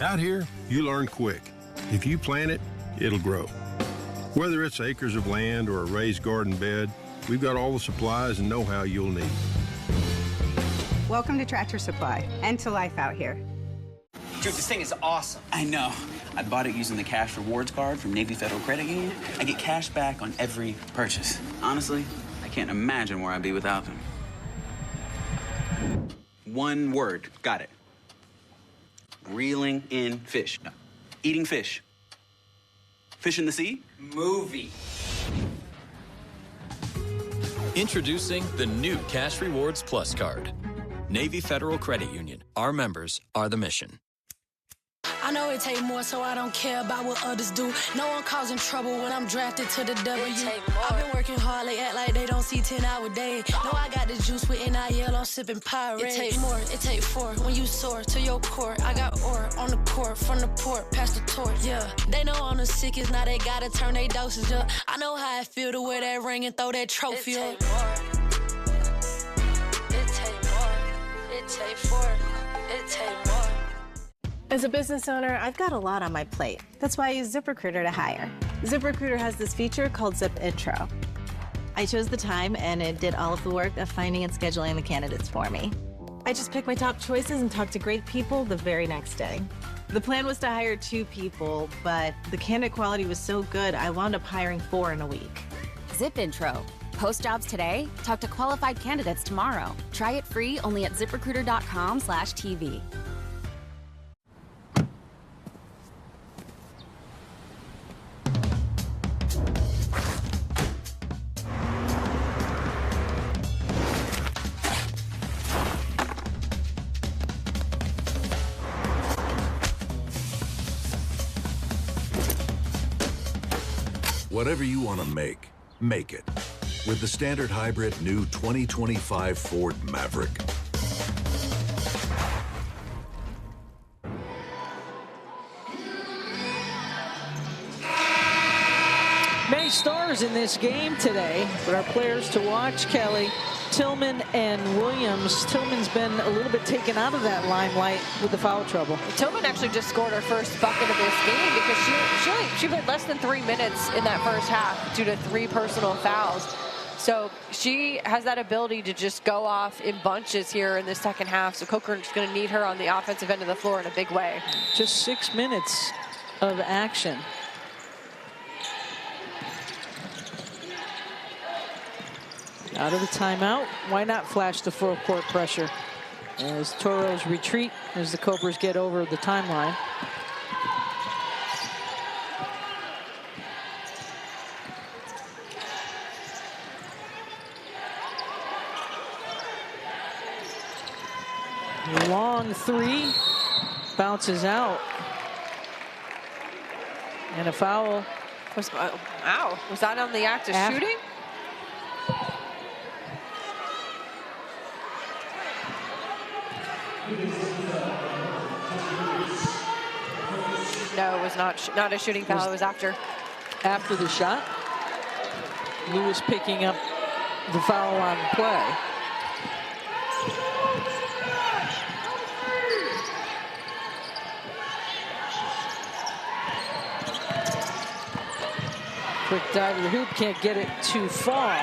Out here, you learn quick. If you plant it, it'll grow. Whether it's acres of land or a raised garden bed, we've got all the supplies and know-how you'll need. Welcome to Tractor Supply and to life out here. Dude, this thing is awesome. I know. I bought it using the cash rewards card from Navy Federal Credit Union. I get cash back on every purchase. Honestly, I can't imagine where I'd be without them. One word. Got it. Reeling in fish. No. Eating fish. Fish in the sea? Movie. Introducing the new Cash Rewards Plus card. Navy Federal Credit Union. Our members are the mission. I know it take more, so I don't care about what others do. No one causing trouble when I'm drafted to the W. I've been working hard, they act like they don't see 10-hour day. No, I got the juice with NIL, I'm sipping Pirate. It take more, it take 4 when you soar to your core. I got ore on the court, from the port, past the torch. Yeah, they know I'm the sickest, now they gotta turn their dosage up. I know how I feel to wear that ring and throw that trophy up. It take more, it take 4, it take more. As a business owner, I've got a lot on my plate. That's why I use ZipRecruiter to hire. ZipRecruiter has this feature called Zip Intro. I chose the time and it did all of the work of finding and scheduling the candidates for me. I just picked my top choices and talked to great people the very next day. The plan was to hire 2 people, but the candidate quality was so good, I wound up hiring 4 in a week. Zip Intro. Post jobs today? Talk to qualified candidates tomorrow. Try it free only at ZipRecruiter.com/TV. Whatever you want to make it. With the standard hybrid new 2025 Ford Maverick. Many stars in this game today, but our players to watch, Kelly, Tillman and Williams. Tillman's been a little bit taken out of that limelight with the foul trouble. Tillman actually just scored her first bucket of this game because she played less than 3 minutes in that first half due to 3 personal fouls. So she has that ability to just go off in bunches here in the second half. So Cochran's going to need her on the offensive end of the floor in a big way. Just 6 minutes of action. Out of the timeout, why not flash the full court pressure? As Toros retreat, as the Cobras get over the timeline. Long three, bounces out. And a foul. Ow, was that on the act of shooting? No, it was not a shooting foul. It was after the shot. Lewis picking up the foul on play. Quick dive of the hoop, can't get it too far.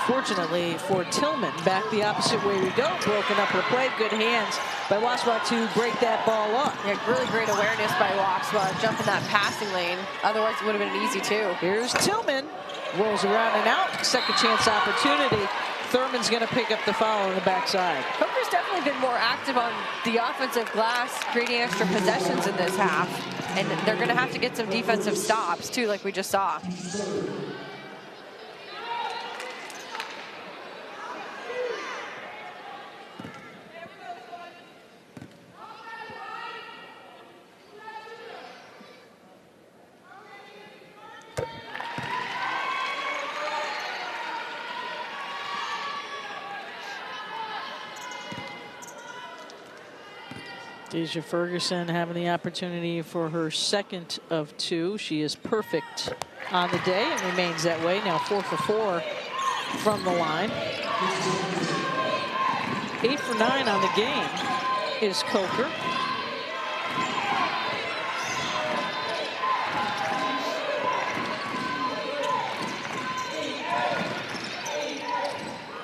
Unfortunately for Tillman, back the opposite way we go. Broken up her play, good hands by Waswa to break that ball up. Yeah, really great awareness by Waswa, jumping that passing lane. Otherwise, it would have been an easy 2. Here's Tillman, rolls around and out. Second chance opportunity. Thurman's going to pick up the foul on the backside. Coker's definitely been more active on the offensive glass, creating extra possessions in this half. And they're going to have to get some defensive stops, too, like we just saw. Deja Ferguson having the opportunity for her second of 2. She is perfect on the day and remains that way. Now 4 for 4 from the line. 8 for 9 on the game is Coker.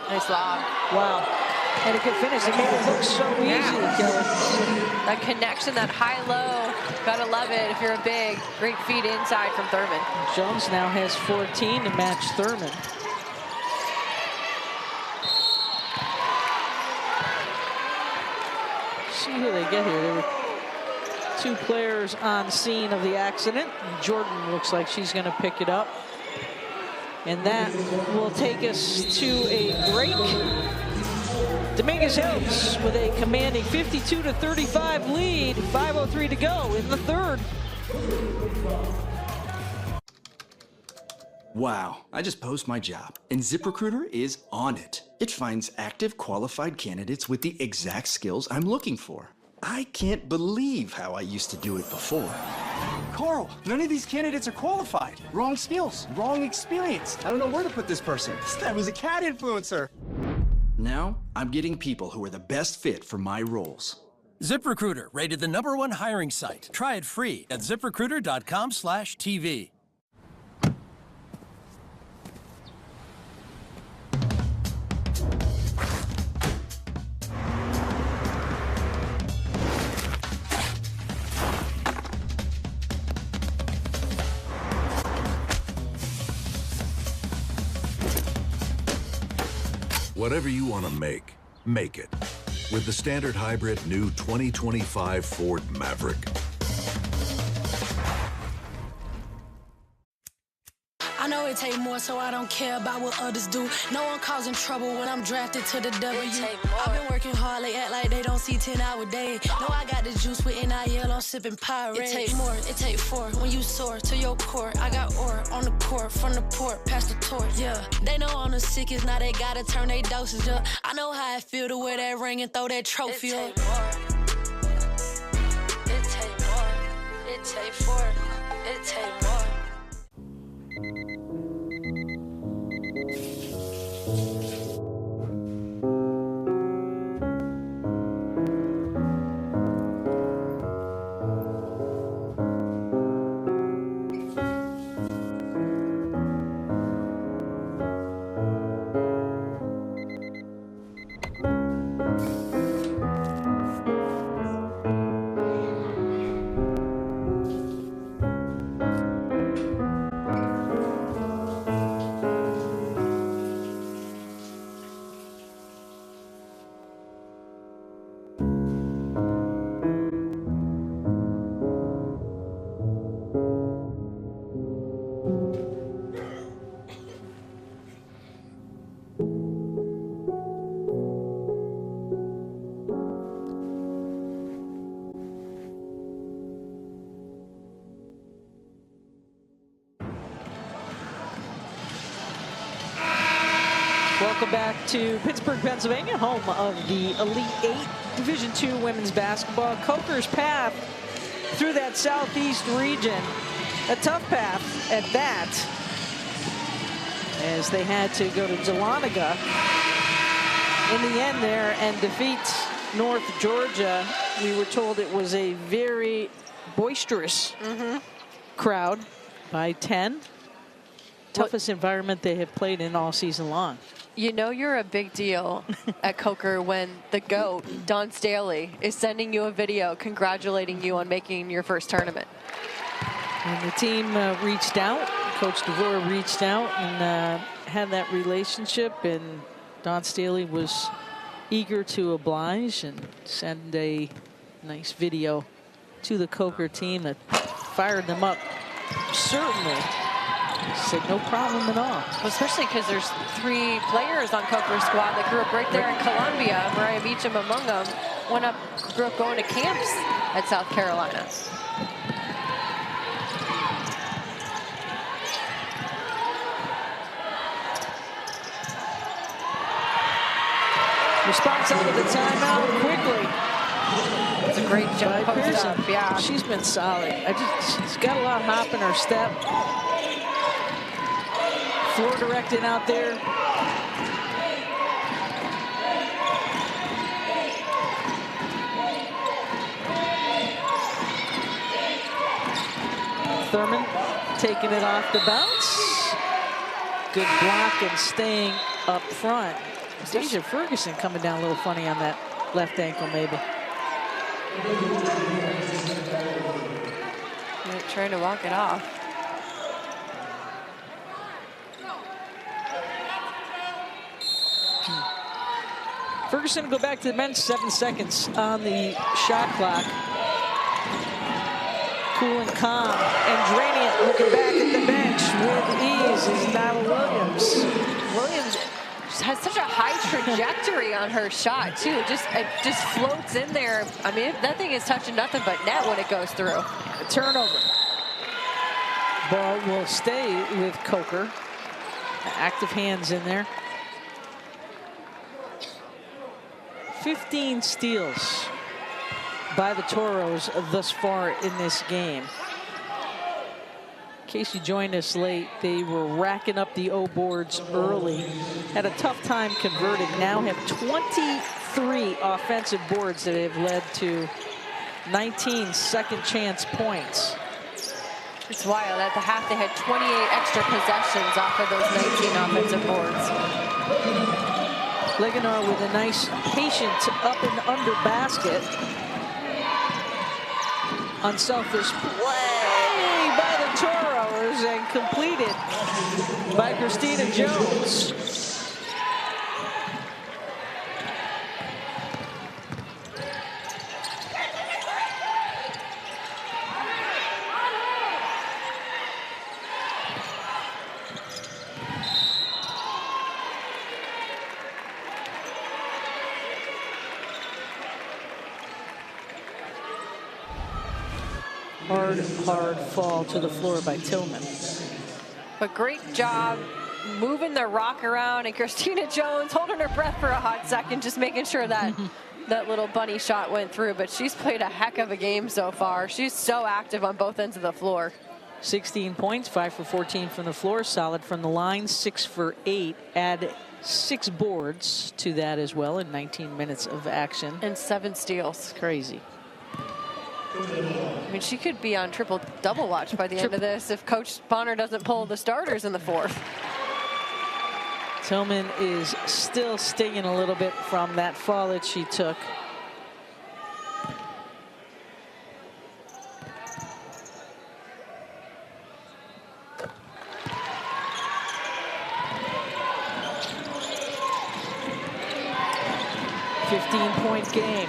Nice lob. Wow. And a good finish. It made it look so easy to kill it. That connection, that high-low, gotta love it if you're a big. Great feed inside from Thurman. Jones now has 14 to match Thurman. See who they get here. There were 2 players on scene of the accident. Jordan looks like she's going to pick it up. And that will take us to a break. Dominguez helps with a commanding 52-35 lead. 5:03 to go in the third. Wow, I just posted my job, and ZipRecruiter is on it. It finds active, qualified candidates with the exact skills I'm looking for. I can't believe how I used to do it before. Carl, none of these candidates are qualified. Wrong skills, wrong experience. I don't know where to put this person. This guy was a cat influencer. Now, I'm getting people who are the best fit for my roles. ZipRecruiter, rated the #1 hiring site. Try it free at ZipRecruiter.com/TV. Whatever you want to make it. With the standard hybrid new 2025 Ford Maverick. I know it take more, so I don't care about what others do. No one causing trouble when I'm drafted to the W. I've been working hard, they act like they don't see 10-hour day. No, I got the juice with NIL, I'm sipping Pirate. It take more, it take four when you soar to your core. I got ore on the court, from the port, past the torch, yeah. They know I'm the sickest, now they gotta turn their dosage up. I know how I feel to wear that ring and throw that trophy up. It take more, it take four, it take more. Welcome back to Pittsburgh, Pennsylvania, home of the Elite Eight Division II women's basketball. Coker's path through that southeast region, a tough path at that, as they had to go to Dahlonega in the end there and defeat North Georgia. We were told it was a very boisterous crowd by 10. Toughest environment they have played in all season long. You know you're a big deal at Coker when the GOAT, Don Staley, is sending you a video congratulating you on making your first tournament. And the team reached out. Coach DeVore reached out and had that relationship. And Don Staley was eager to oblige and send a nice video to the Coker team that fired them up. Certainly. Said no problem at all. Well, especially because there's 3 players on Coker's squad that grew up right there in Columbia. Mariah Beecham among them. Grew up going to camps at South Carolina. Response out of the timeout quickly. It's a great jump post up, yeah. She's been solid. She's got a lot of hop in her step. Floor directing out there. Thurman taking it off the bounce. Good block and staying up front. Deja Ferguson coming down a little funny on that left ankle, maybe. You're trying to walk it off. Ferguson will go back to the bench, 7 seconds on the shot clock. Cool and calm. Andranian looking back at the bench with ease is Nyla Williams. Williams has such a high trajectory on her shot, too. It just floats in there. I mean, that thing is touching nothing but net when it goes through. A turnover. Ball will stay with Coker. Active hands in there. 15 steals by the Toros thus far in this game. In case you joined us late, they were racking up the O boards early. Had a tough time converting. Now have 23 offensive boards that have led to 19 second chance points. It's wild. At the half, they had 28 extra possessions off of those 19 offensive boards. Leganar with a nice patient up and under basket. Unselfish play by the Toros and completed by Christina Jones. hard fall to the floor by Tillman. But great job moving the rock around, and Christina Jones holding her breath for a hot second, just making sure that that little bunny shot went through. But she's played a heck of a game so far. She's so active on both ends of the floor. 16 points, 5 for 14 from the floor, solid from the line, 6 for 8. Add 6 boards to that as well in 19 minutes of action. And 7 steals. Crazy. I mean, she could be on triple-double watch by the end of this if Coach Bonner doesn't pull the starters in the fourth. Tillman is still stinging a little bit from that fall that she took. .5 game.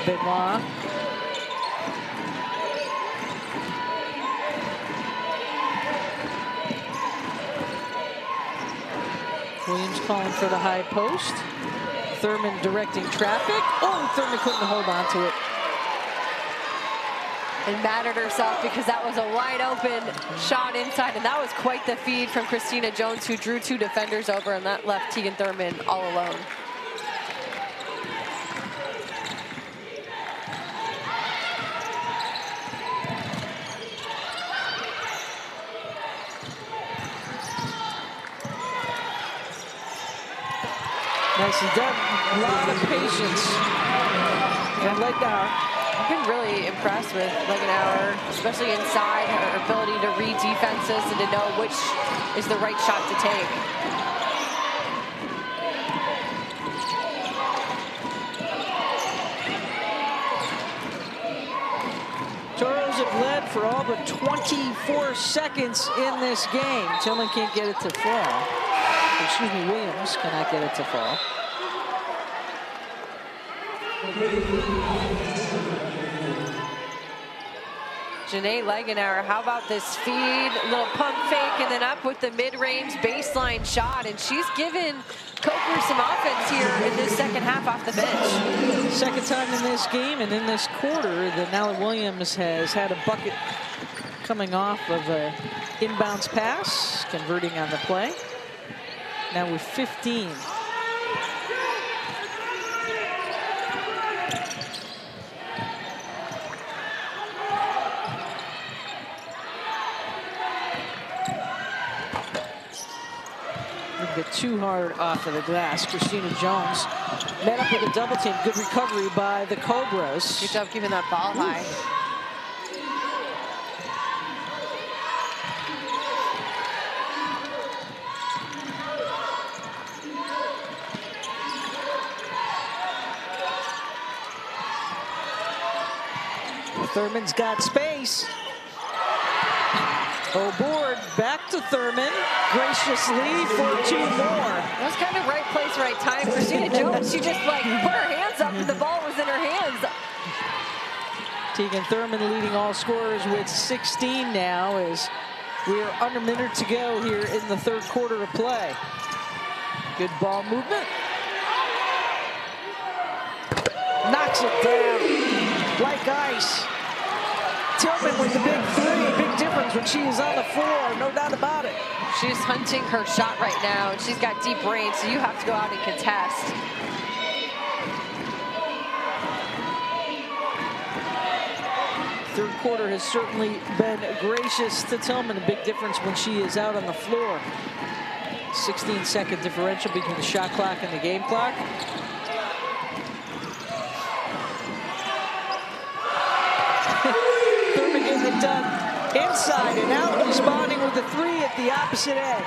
Benoit. Williams calling for the high post. Thurman directing traffic. Oh, Thurman couldn't hold on to it. And mad at herself because that was a wide open shot inside, and that was quite the feed from Christina Jones, who drew 2 defenders over, and that left Tegan Thurman all alone. Nicely done. A lot of patience. And Legnauer. I've been really impressed with Legnauer, especially inside, her ability to read defenses and to know which is the right shot to take. Toros have led for all but 24 seconds in this game. Tillman can't get it to fall. Excuse me, Williams cannot get it to fall. Janae Legnauer, how about this feed? A little pump fake and then up with the mid-range baseline shot. And she's given Coker some offense here in this second half off the bench. Second time in this game and in this quarter that Nally Williams has had a bucket coming off of an inbounds pass, converting on the play. Now with 15. A bit too hard off of the glass. Christina Jones met up with a double team. Good recovery by the Cobras. Good job keeping that ball high. Thurman's got space. O'Board back to Thurman, graciously for 2 more. That was kind of right place, right time. Christina Jones, she just like put her hands up and the ball was in her hands. Tegan Thurman leading all scorers with 16 now as we are under a minute to go here in the third quarter of play. Good ball movement. Knocks it down like ice. Tillman with the big 3, big difference when she is on the floor, no doubt about it. She's hunting her shot right now, and she's got deep range, so you have to go out and contest. Third quarter has certainly been gracious to Tillman, a big difference when she is out on the floor. 16-second differential between the shot clock and the game clock. It done inside and out, responding with a 3 at the opposite end.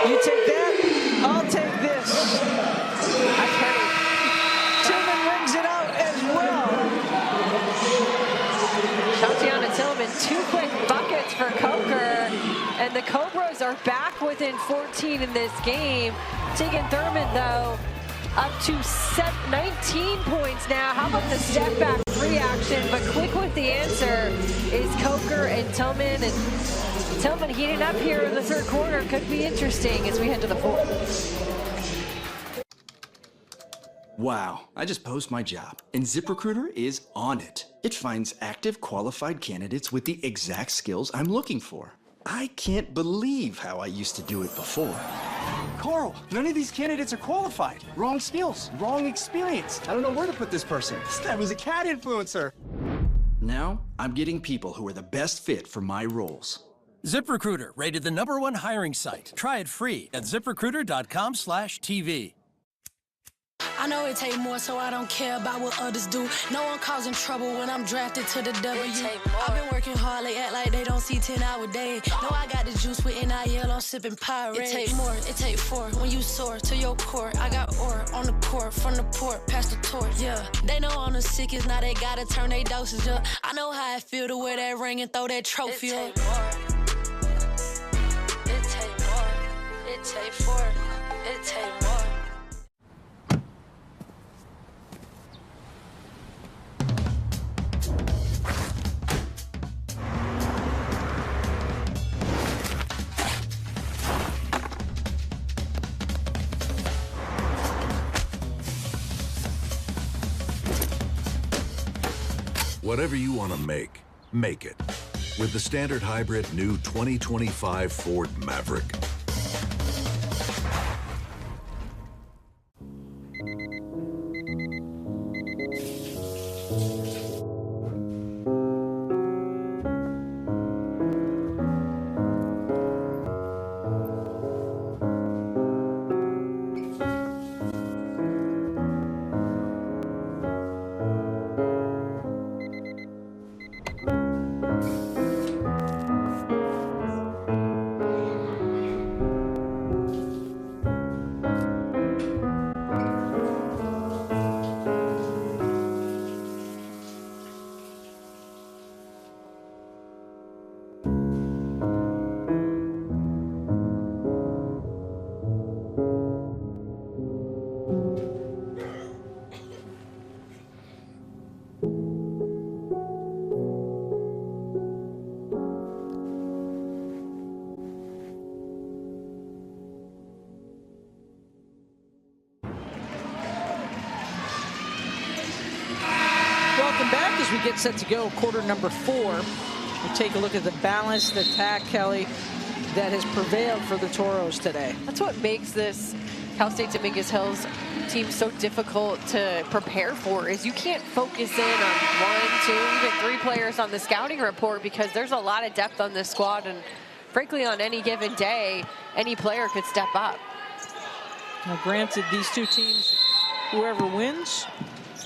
You take that, I'll take this. I've heard it. Tillman rings it out as well. Tatiana Tillman, 2 quick buckets for Coker. And the Cobras are back within 14 in this game. Tegan Thurman, though, up to 19 points now. How about the step back 3 action? But quick with the answer is Coker and Tillman. And Tillman heating up here in the third quarter. Could be interesting as we head to the fourth. Wow, I just posed my job, and ZipRecruiter is on it. It finds active, qualified candidates with the exact skills I'm looking for. I can't believe how I used to do it before. Carl, none of these candidates are qualified. Wrong skills, wrong experience. I don't know where to put this person. This guy was a cat influencer. Now, I'm getting people who are the best fit for my roles. ZipRecruiter, rated the #1 hiring site. Try it free at ZipRecruiter.com/TV. I know it take more, so I don't care about what others do. No one causing trouble when I'm drafted to the W. I've been working hard, they act like they don't see 10-hour day. No, I got the juice with NIL, I'm sipping Pyrex. It take more, it take four when you soar to your core. I got ore on the court, from the port, past the torch, yeah. They know I'm the sickest, now they gotta turn their doses up. I know how it feel to wear that ring and throw that trophy up. It take more, it take four, it take more. Whatever you want to make it. With the standard hybrid new 2025 Ford Maverick. Welcome back as we get set to go quarter number 4. We'll take a look at the balanced attack, Kelly, that has prevailed for the Toros today. That's what makes this Cal State Dominguez Hills team so difficult to prepare for, is you can't focus in on 1, 2, even 3 players on the scouting report, because there's a lot of depth on this squad, and frankly on any given day any player could step up. Now granted, these two teams, whoever wins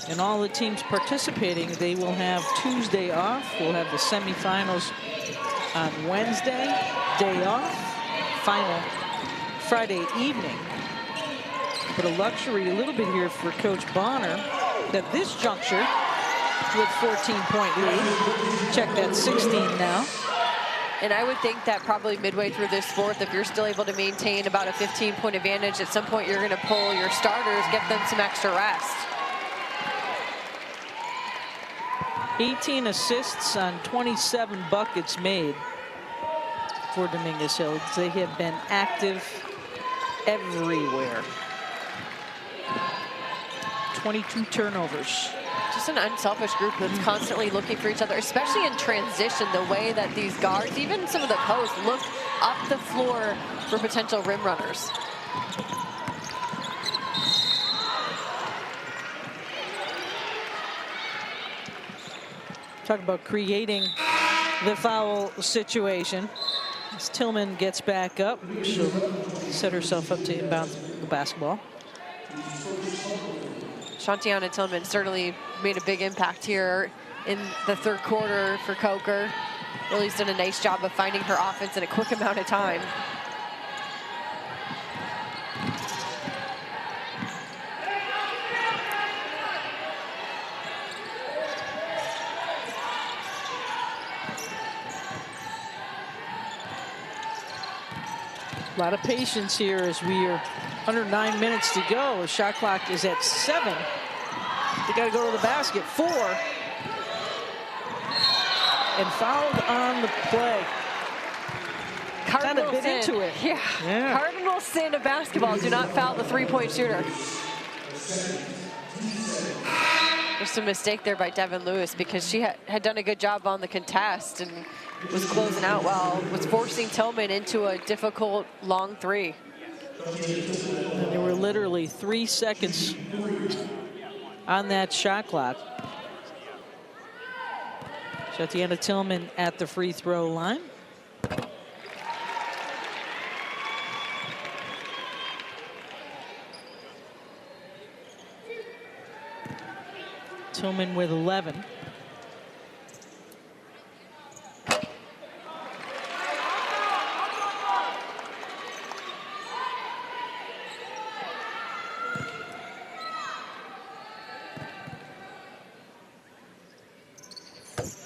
and all the teams participating, they will have Tuesday off. We'll have the semifinals on Wednesday, day off, final Friday evening. But a luxury a little bit here for Coach Bonner, that this juncture with 14-point lead. Check that, 16 now. And I would think that probably midway through this fourth, if you're still able to maintain about a 15-point advantage, at some point you're going to pull your starters, get them some extra rest. 18 assists on 27 buckets made for Dominguez Hills. They have been active everywhere. 22 turnovers. Just an unselfish group that's constantly looking for each other, especially in transition, the way that these guards, even some of the posts, look up the floor for potential rim runners. Talk about creating the foul situation. As Tillman gets back up, she'll set herself up to inbound the basketball. Shantiana Tillman certainly made a big impact here in the third quarter for Coker. Lily's done a nice job of finding her offense in a quick amount of time. A lot of patience here as we are under 9 minutes to go. The shot clock is at 7. They got to go to the basket. 4. And fouled on the play. kind of bit into it. Yeah. Cardinal sin of basketball, do not foul the three-point shooter. Just a mistake there by Devin Lewis because she had done a good job on the contest and was closing out well, was forcing Tillman into a difficult long three. And there were literally 3 seconds on that shot clock. Tatiana Tillman at the free throw line. Tillman with 11.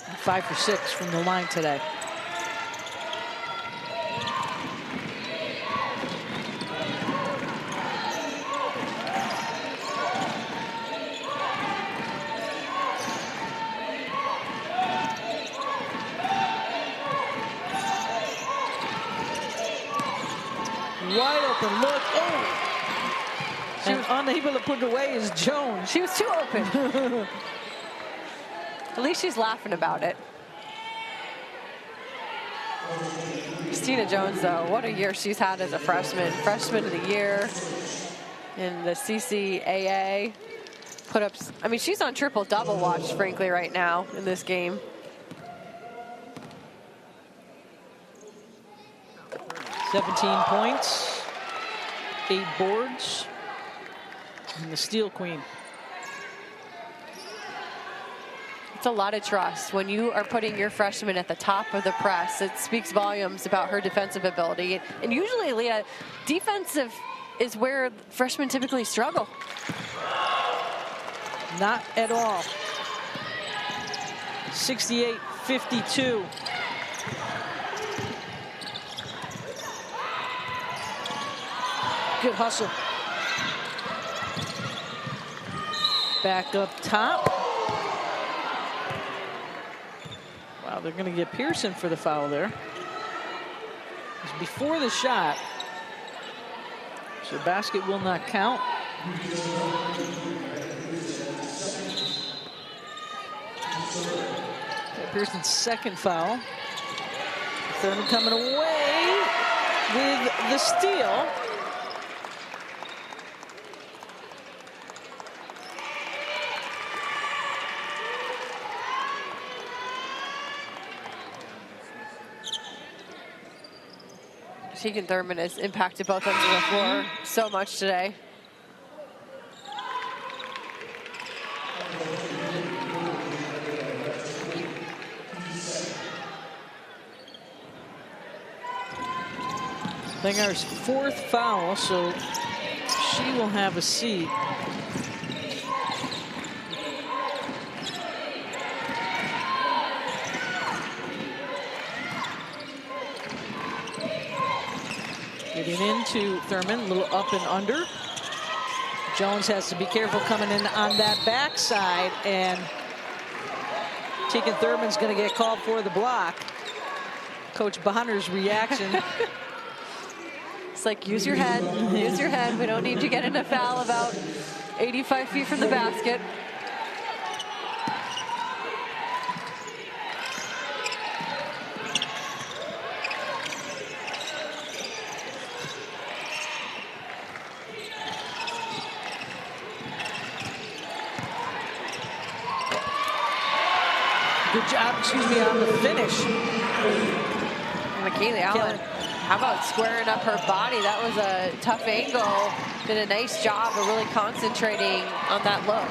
And 5 for 6 from the line today. Wide open look. Oh! She was unable to put it away is Jones. She was too open. At least she's laughing about it. Christina Jones, though, what a year she's had as a freshman. Freshman of the year in the CCAA. Put up, I mean, she's on triple-double watch, frankly, right now in this game. 17 points, 8 boards, and the steal queen. It's a lot of trust. When you are putting your freshman at the top of the press, it speaks volumes about her defensive ability. And usually, Leah, defensive is where freshmen typically struggle. Not at all. 68-52. Good hustle. Back up top. Wow, they're going to get Pearson for the foul there. It's before the shot. So basket will not count. Pearson's second foul. Thurman coming away with the steal. Tegan Thurman has impacted both ends of the floor so much today. Bengar's fourth foul, so she will have a seat. Getting into Thurman, a little up and under. Jones has to be careful coming in on that backside, and Tegan Thurman's going to get called for the block. Coach Bonner's reaction. It's like, use your head, use your head. We don't need you getting a foul about 85 feet from the basket. Good job, excuse me, on the finish. McKaylee Allen, how about squaring up her body? That was a tough angle. Did a nice job of really concentrating on that look.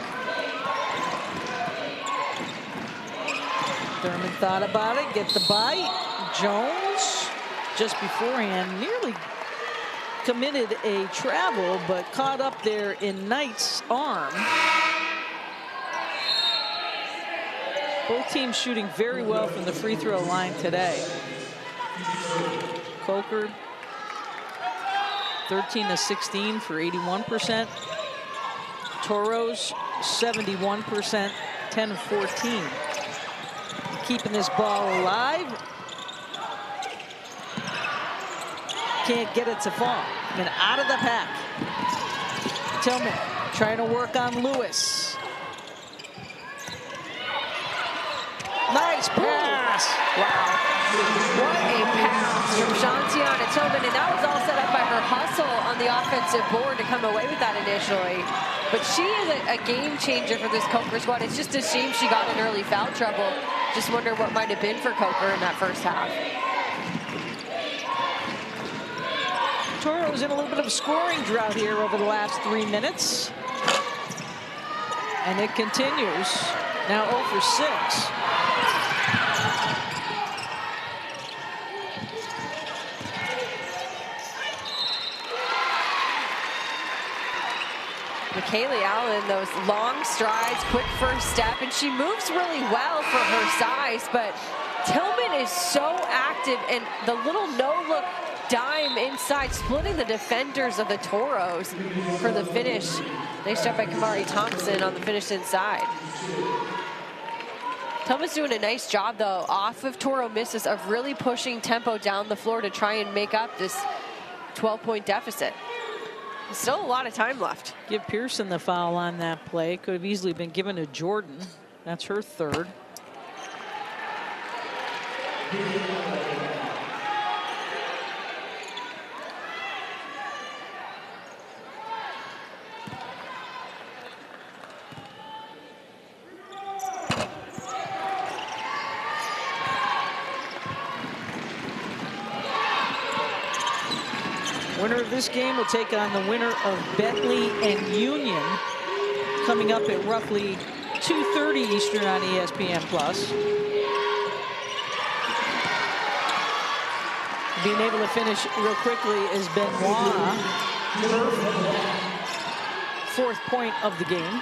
Thurman thought about it, get the bite. Jones, just beforehand, nearly committed a travel, but caught up there in Knight's arm. Both teams shooting very well from the free throw line today. Coker, 13-16 for 81%. Toros, 71%, 10-14. Keeping this ball alive. can't get it to fall. And out of the pack. Tillman trying to work on Lewis. Nice pass. Wow. What a pass from Shantiana Tillman. And that was all set up by her hustle on the offensive board to come away with that initially. But she is a game changer for this Coker squad. It's just a shame she got in early foul trouble. Just wonder what might have been for Coker in that first half. Toro's in a little bit of a scoring drought here over the last 3 minutes. And it continues. Now 0 for 6. Kaylee Allen, those long strides, quick first step, and she moves really well for her size, but Tillman is so active, and the little no-look dime inside, splitting the defenders of the Toros for the finish. Nice job by Kamari Thompson on the finish inside. Tillman's doing a nice job, though, off of Toro misses, of really pushing tempo down the floor to try and make up this 12-point deficit. Still a lot of time left. Give Pearson the foul on that play. Could have easily been given to Jordan. That's her third. Winner of this game will take on the winner of Bentley and Union, coming up at roughly 2:30 Eastern on ESPN+. Being able to finish real quickly is Benoit. Fourth point of the game.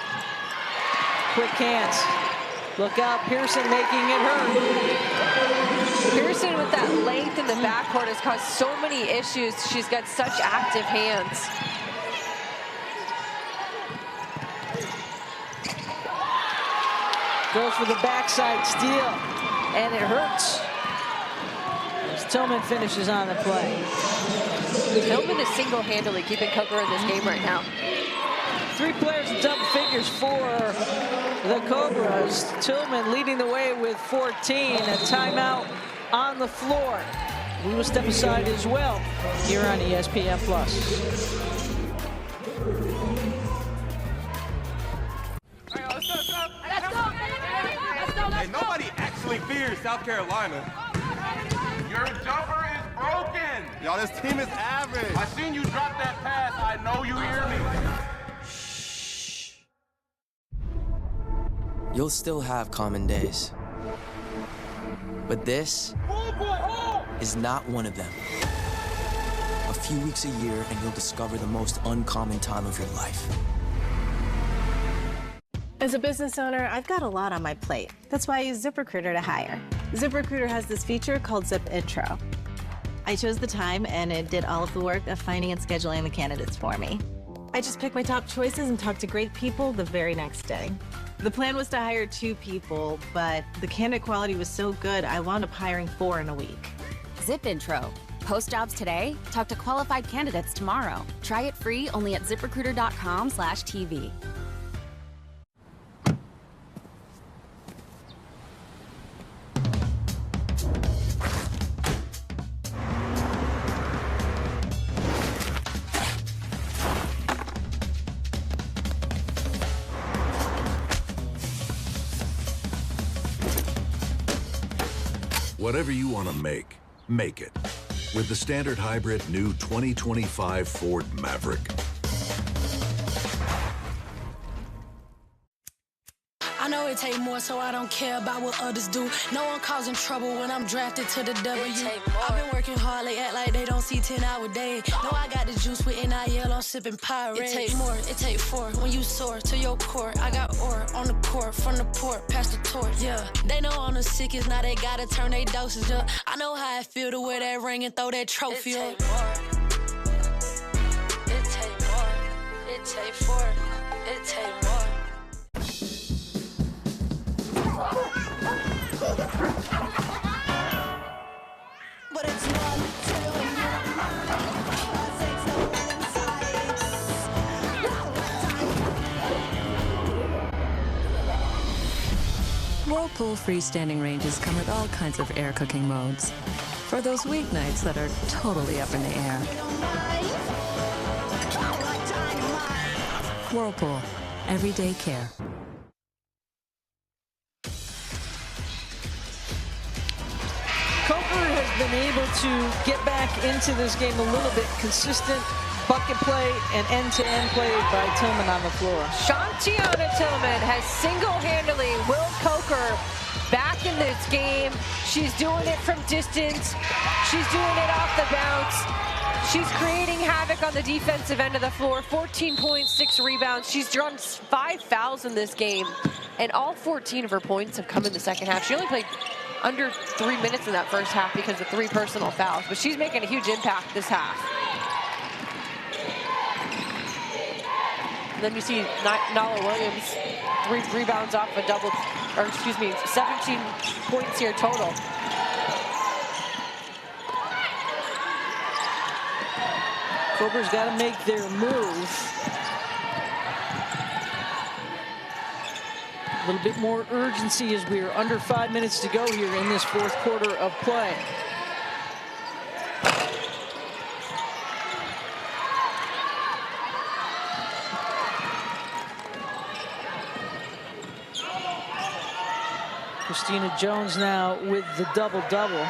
Quick hands. Look out, Pearson making it hurt. Pearson with that length in the backcourt has caused so many issues. She's got such active hands. Goes for the backside steal, and it hurts. As Tillman finishes on the play. Tillman is single-handedly keeping Coker in this game right now. 3 players in double figures for the Cobras. Tillman leading the way with 14. A timeout on the floor. We will step aside as well here on ESPN+. Hey, nobody actually fears South Carolina. Your jumper is broken. Y'all, this team is average. I seen you drop that pass. I know you hear me. You'll still have common days. But this is not one of them. A few weeks a year and you'll discover the most uncommon time of your life. As a business owner, I've got a lot on my plate. That's why I use ZipRecruiter to hire. ZipRecruiter has this feature called Zip Intro. I chose the time and it did all of the work of finding and scheduling the candidates for me. I just picked my top choices and talked to great people the very next day. The plan was to hire 2 people, but the candidate quality was so good, I wound up hiring 4 in a week. Zip Intro. Post jobs today, talk to qualified candidates tomorrow. Try it free only at ZipRecruiter.com/TV. Whatever you want to make it. With the standard hybrid new 2025 Ford Maverick. I know it take more, so I don't care about what others do. No one causing trouble when I'm drafted to the W. I've been working hard, they act like they don't see 10-hour days. No, I got the juice with NIL, I'm sipping Pyrex. It take more, it take 4 when you soar to your court. I got ore on the court, from the port, past the torch, yeah. They know I'm the sickest, now they gotta turn their doses up. I know how I feel to wear that ring and throw that trophy up. It take more, it take 4, it take more. But it's not till Whirlpool freestanding ranges come with all kinds of air cooking modes. For those weeknights that are totally up in the air. Whirlpool. Everyday care. Coker has been able to get back into this game a little bit. Consistent bucket play and end-to-end play by Tillman on the floor. Shantiana Tillman has single-handedly willed Coker back in this game. She's doing it from distance. She's doing it off the bounce. She's creating havoc on the defensive end of the floor. 14 points, 6 rebounds. She's drawn 5 fouls in this game, and all 14 of her points have come in the second half. She only played under 3 minutes in that first half because of 3 personal fouls, but she's making a huge impact this half. And then you see Nala Williams, 3 rebounds off a double, or excuse me, 17 points here total. Cobra's got to make their move. A little bit more urgency as we are under 5 minutes to go here in this fourth quarter of play. Christina Jones now with the double-double.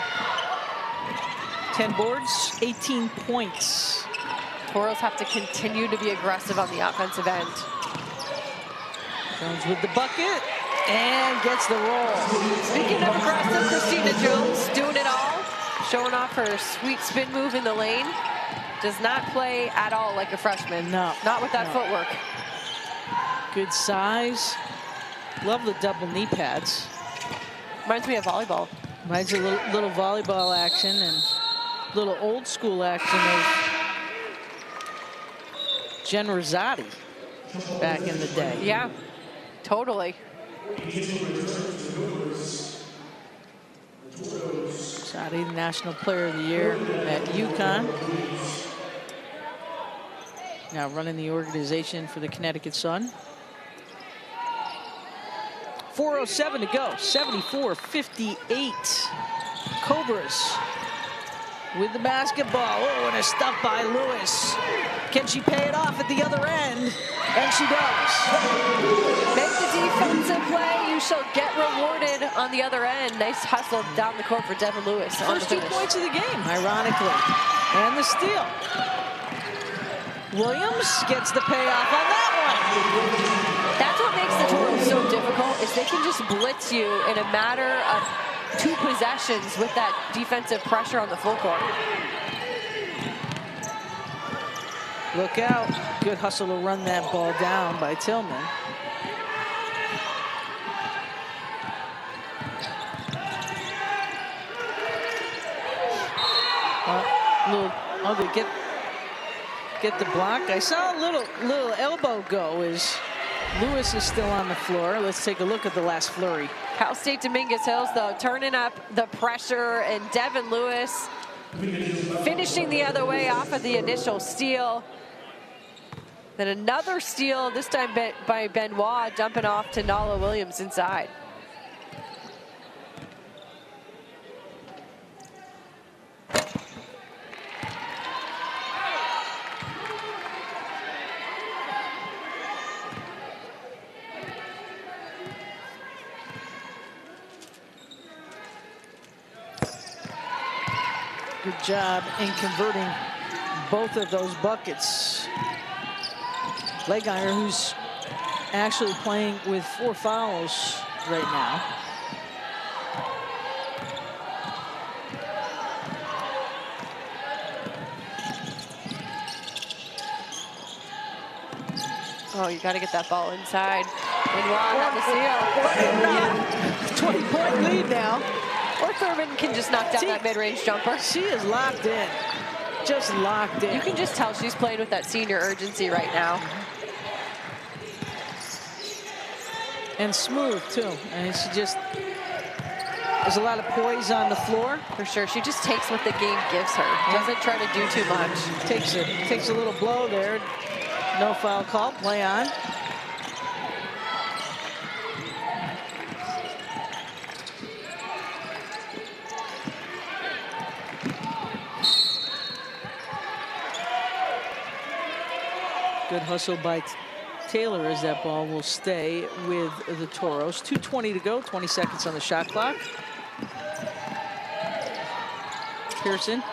10 boards, 18 points. Toros have to continue to be aggressive on the offensive end. Jones with the bucket and gets the roll. Speaking of aggressive, Christina Jones doing it all, showing off her sweet spin move in the lane. Does not play at all like a freshman. No. Not with that footwork. Good size. Love the double knee pads. Reminds me of volleyball. Reminds me of little volleyball action and little old school action of Jen Rosati back in the day. Yeah, totally. Rosati, the National Player of the Year at UConn. Now running the organization for the Connecticut Sun. 4:07 to go, 74-58. Cobras with the basketball. Oh, and a stuff by Lewis. Can she pay it off at the other end? And she does. Make the defensive play. You shall get rewarded on the other end. Nice hustle down the court for Devin Lewis. First 2 points of the game, ironically. And the steal. Williams gets the payoff on that one. That's what makes the Toros so difficult, is they can just blitz you in a matter of 2 possessions with that defensive pressure on the full court. Look out. Good hustle to run that ball down by Tillman. Little ugly. Get the block. I saw a little elbow go as Lewis is still on the floor. Let's take a look at the last flurry. Cal State Dominguez Hills, though, turning up the pressure, and Devin Lewis finishing the other way off of the initial steal. Then another steal, this time by Benoit, dumping off to Nala Williams inside. Good job in converting both of those buckets. Legeyer, who's actually playing with 4 fouls right now. Oh, you got to get that ball inside. Benoit had the steal. 20-point lead now. Or Thurman can just knock down that mid-range jumper. She is locked in. Just locked in. You can just tell she's playing with that senior urgency right now. And smooth, too. And she just... There's a lot of poise on the floor. For sure. She just takes what the game gives her. Doesn't try to do too much. Takes a little blow there. No foul call. Play on. Good hustle by Taylor as that ball will stay with the Toros. 2:20 to go, 20 seconds on the shot clock. Pearson.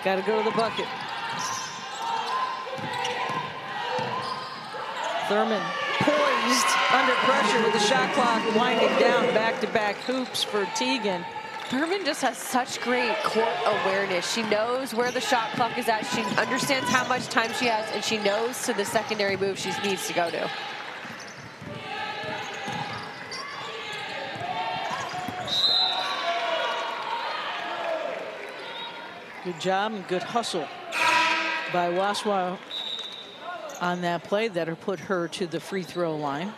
Got to go to the bucket. Thurman poised under pressure with the shot clock winding down. Back-to-back hoops for Teagan. Thurman just has such great court awareness. She knows where the shot clock is at. She understands how much time she has, and she knows to the secondary move she needs to go to. Good job and good hustle by Waswa on that play that put her to the free throw line.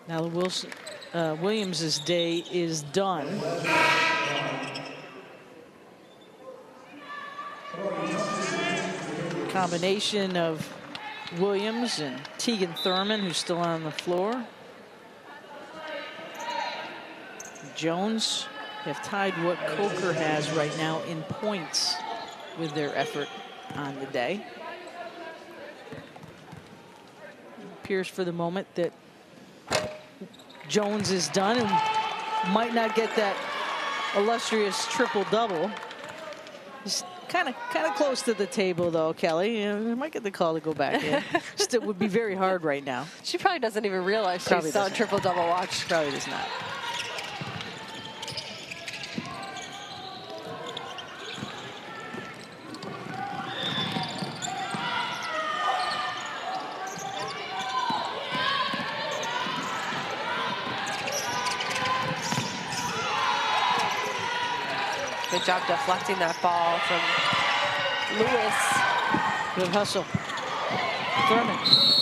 Now Williams' day is done. Combination of Williams and Teagan Thurman, who's still on the floor. Jones have tied what Coker has right now in points with their effort on the day. It appears for the moment that Jones is done and might not get that illustrious triple-double. He's kind of close to the table, though, Kelly. You might get the call to go back in. Still would be very hard right now. She probably doesn't even realize she's on triple-double watch. Probably does not. Good job deflecting that ball from Lewis. Good hustle. Thurman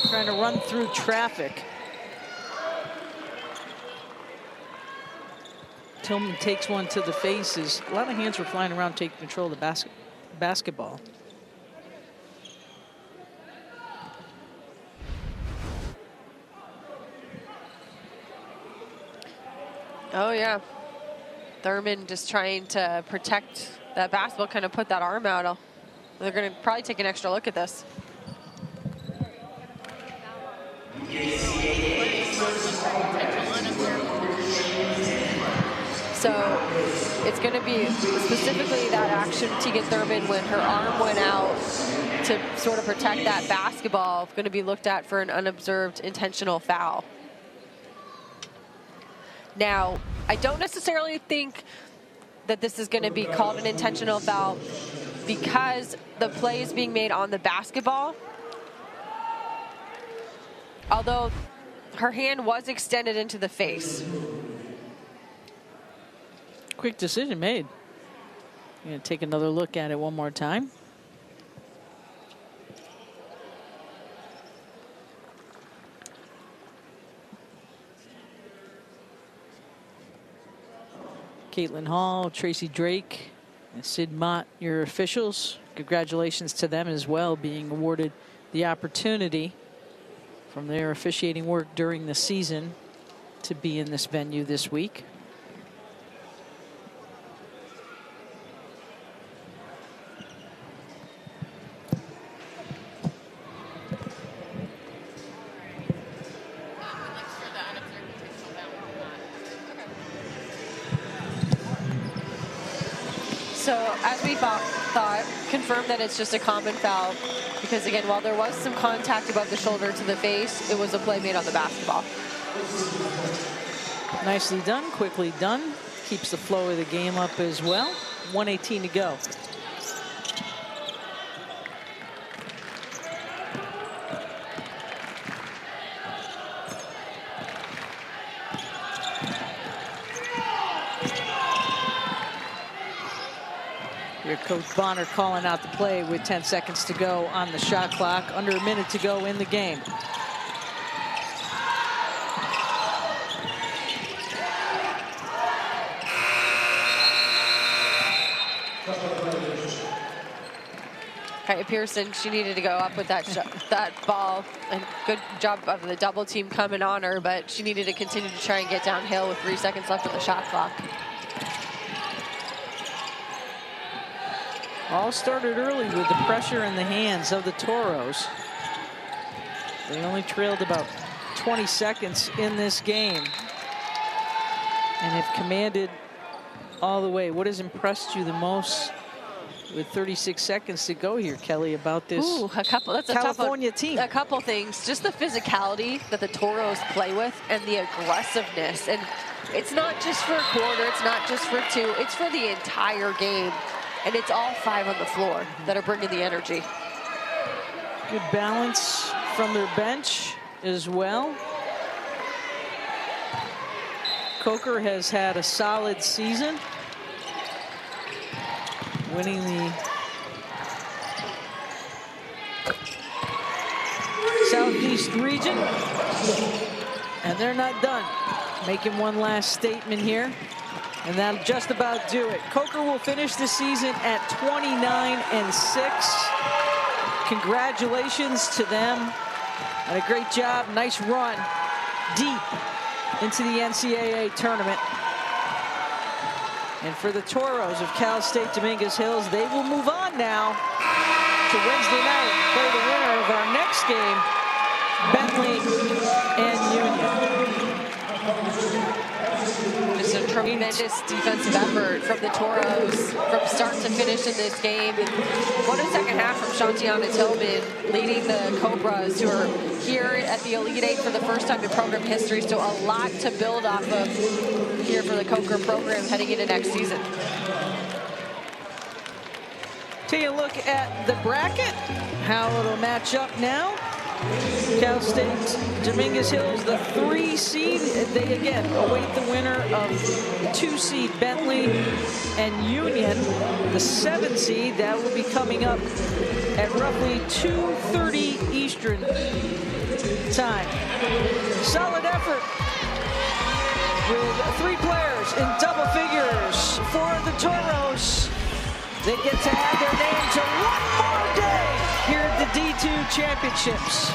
trying to run through traffic. Tillman takes one to the faces. A lot of hands were flying around taking control of the basketball. Oh, yeah. Thurman just trying to protect that basketball, kind of put that arm out. They're going to probably take an extra look at this. So it's going to be specifically that action, Teagan Thurman, when her arm went out to sort of protect that basketball, going to be looked at for an unobserved intentional foul. Now, I don't necessarily think that this is going to be called an intentional foul because the play is being made on the basketball. Although her hand was extended into the face. Quick decision made. I'm going to take another look at it one more time. Caitlin Hall, Tracy Drake, and Sid Mott, your officials. Congratulations to them as well, being awarded the opportunity from their officiating work during the season to be in this venue this week. So as we thought, confirmed that it's just a common foul because, again, while there was some contact above the shoulder to the face, it was a play made on the basketball. Nicely done, quickly done. Keeps the flow of the game up as well. 1:18 to go. Your Coach Bonner calling out the play with 10 seconds to go on the shot clock. Under a minute to go in the game. Kaya Pearson, she needed to go up with that that ball, and good job of the double team coming on her, but she needed to continue to try and get downhill with 3 seconds left on the shot clock. All started early with the pressure in the hands of the Toros. They only trailed about 20 seconds in this game and have commanded all the way. What has impressed you the most with 36 seconds to go here, Kelly, about this That's California a tough team? A couple things. Just the physicality that the Toros play with and the aggressiveness. And it's not just for a quarter, it's not just for two, it's for the entire game. And it's all 5 on the floor that are bringing the energy. Good balance from their bench as well. Coker has had a solid season, winning the Southeast region, and they're not done. Making one last statement here, and that'll just about do it. Coker will finish the season at 29-6. Congratulations to them, and a great job, nice run deep into the NCAA tournament. And for the Toros of Cal State Dominguez Hills, they will move on now to Wednesday night, play the winner of our next game, Bentley and Union. Just a tremendous defensive effort from the Toros from start to finish in this game. And what a second half from Shantiana Tillman, leading the Cobras, who are here at the Elite Eight for the first time in program history. So a lot to build off of here for the Coker program heading into next season. Take a look at the bracket, how it'll match up now. Cal State Dominguez Hills, the 3 seed. They again await the winner of the 2 seed Bentley and Union, the 7 seed. That will be coming up at roughly 2:30 Eastern time. Solid effort with 3 players in double figures for the Toros. They get to add their name to one more day here at the D2 Championships.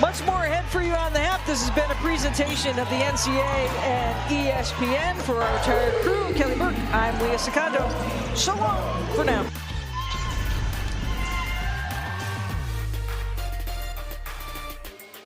Much more ahead for you on the app. This has been a presentation of the NCAA and ESPN. For our entire crew, Kelly Burke, I'm Leah Secondo. So long for now.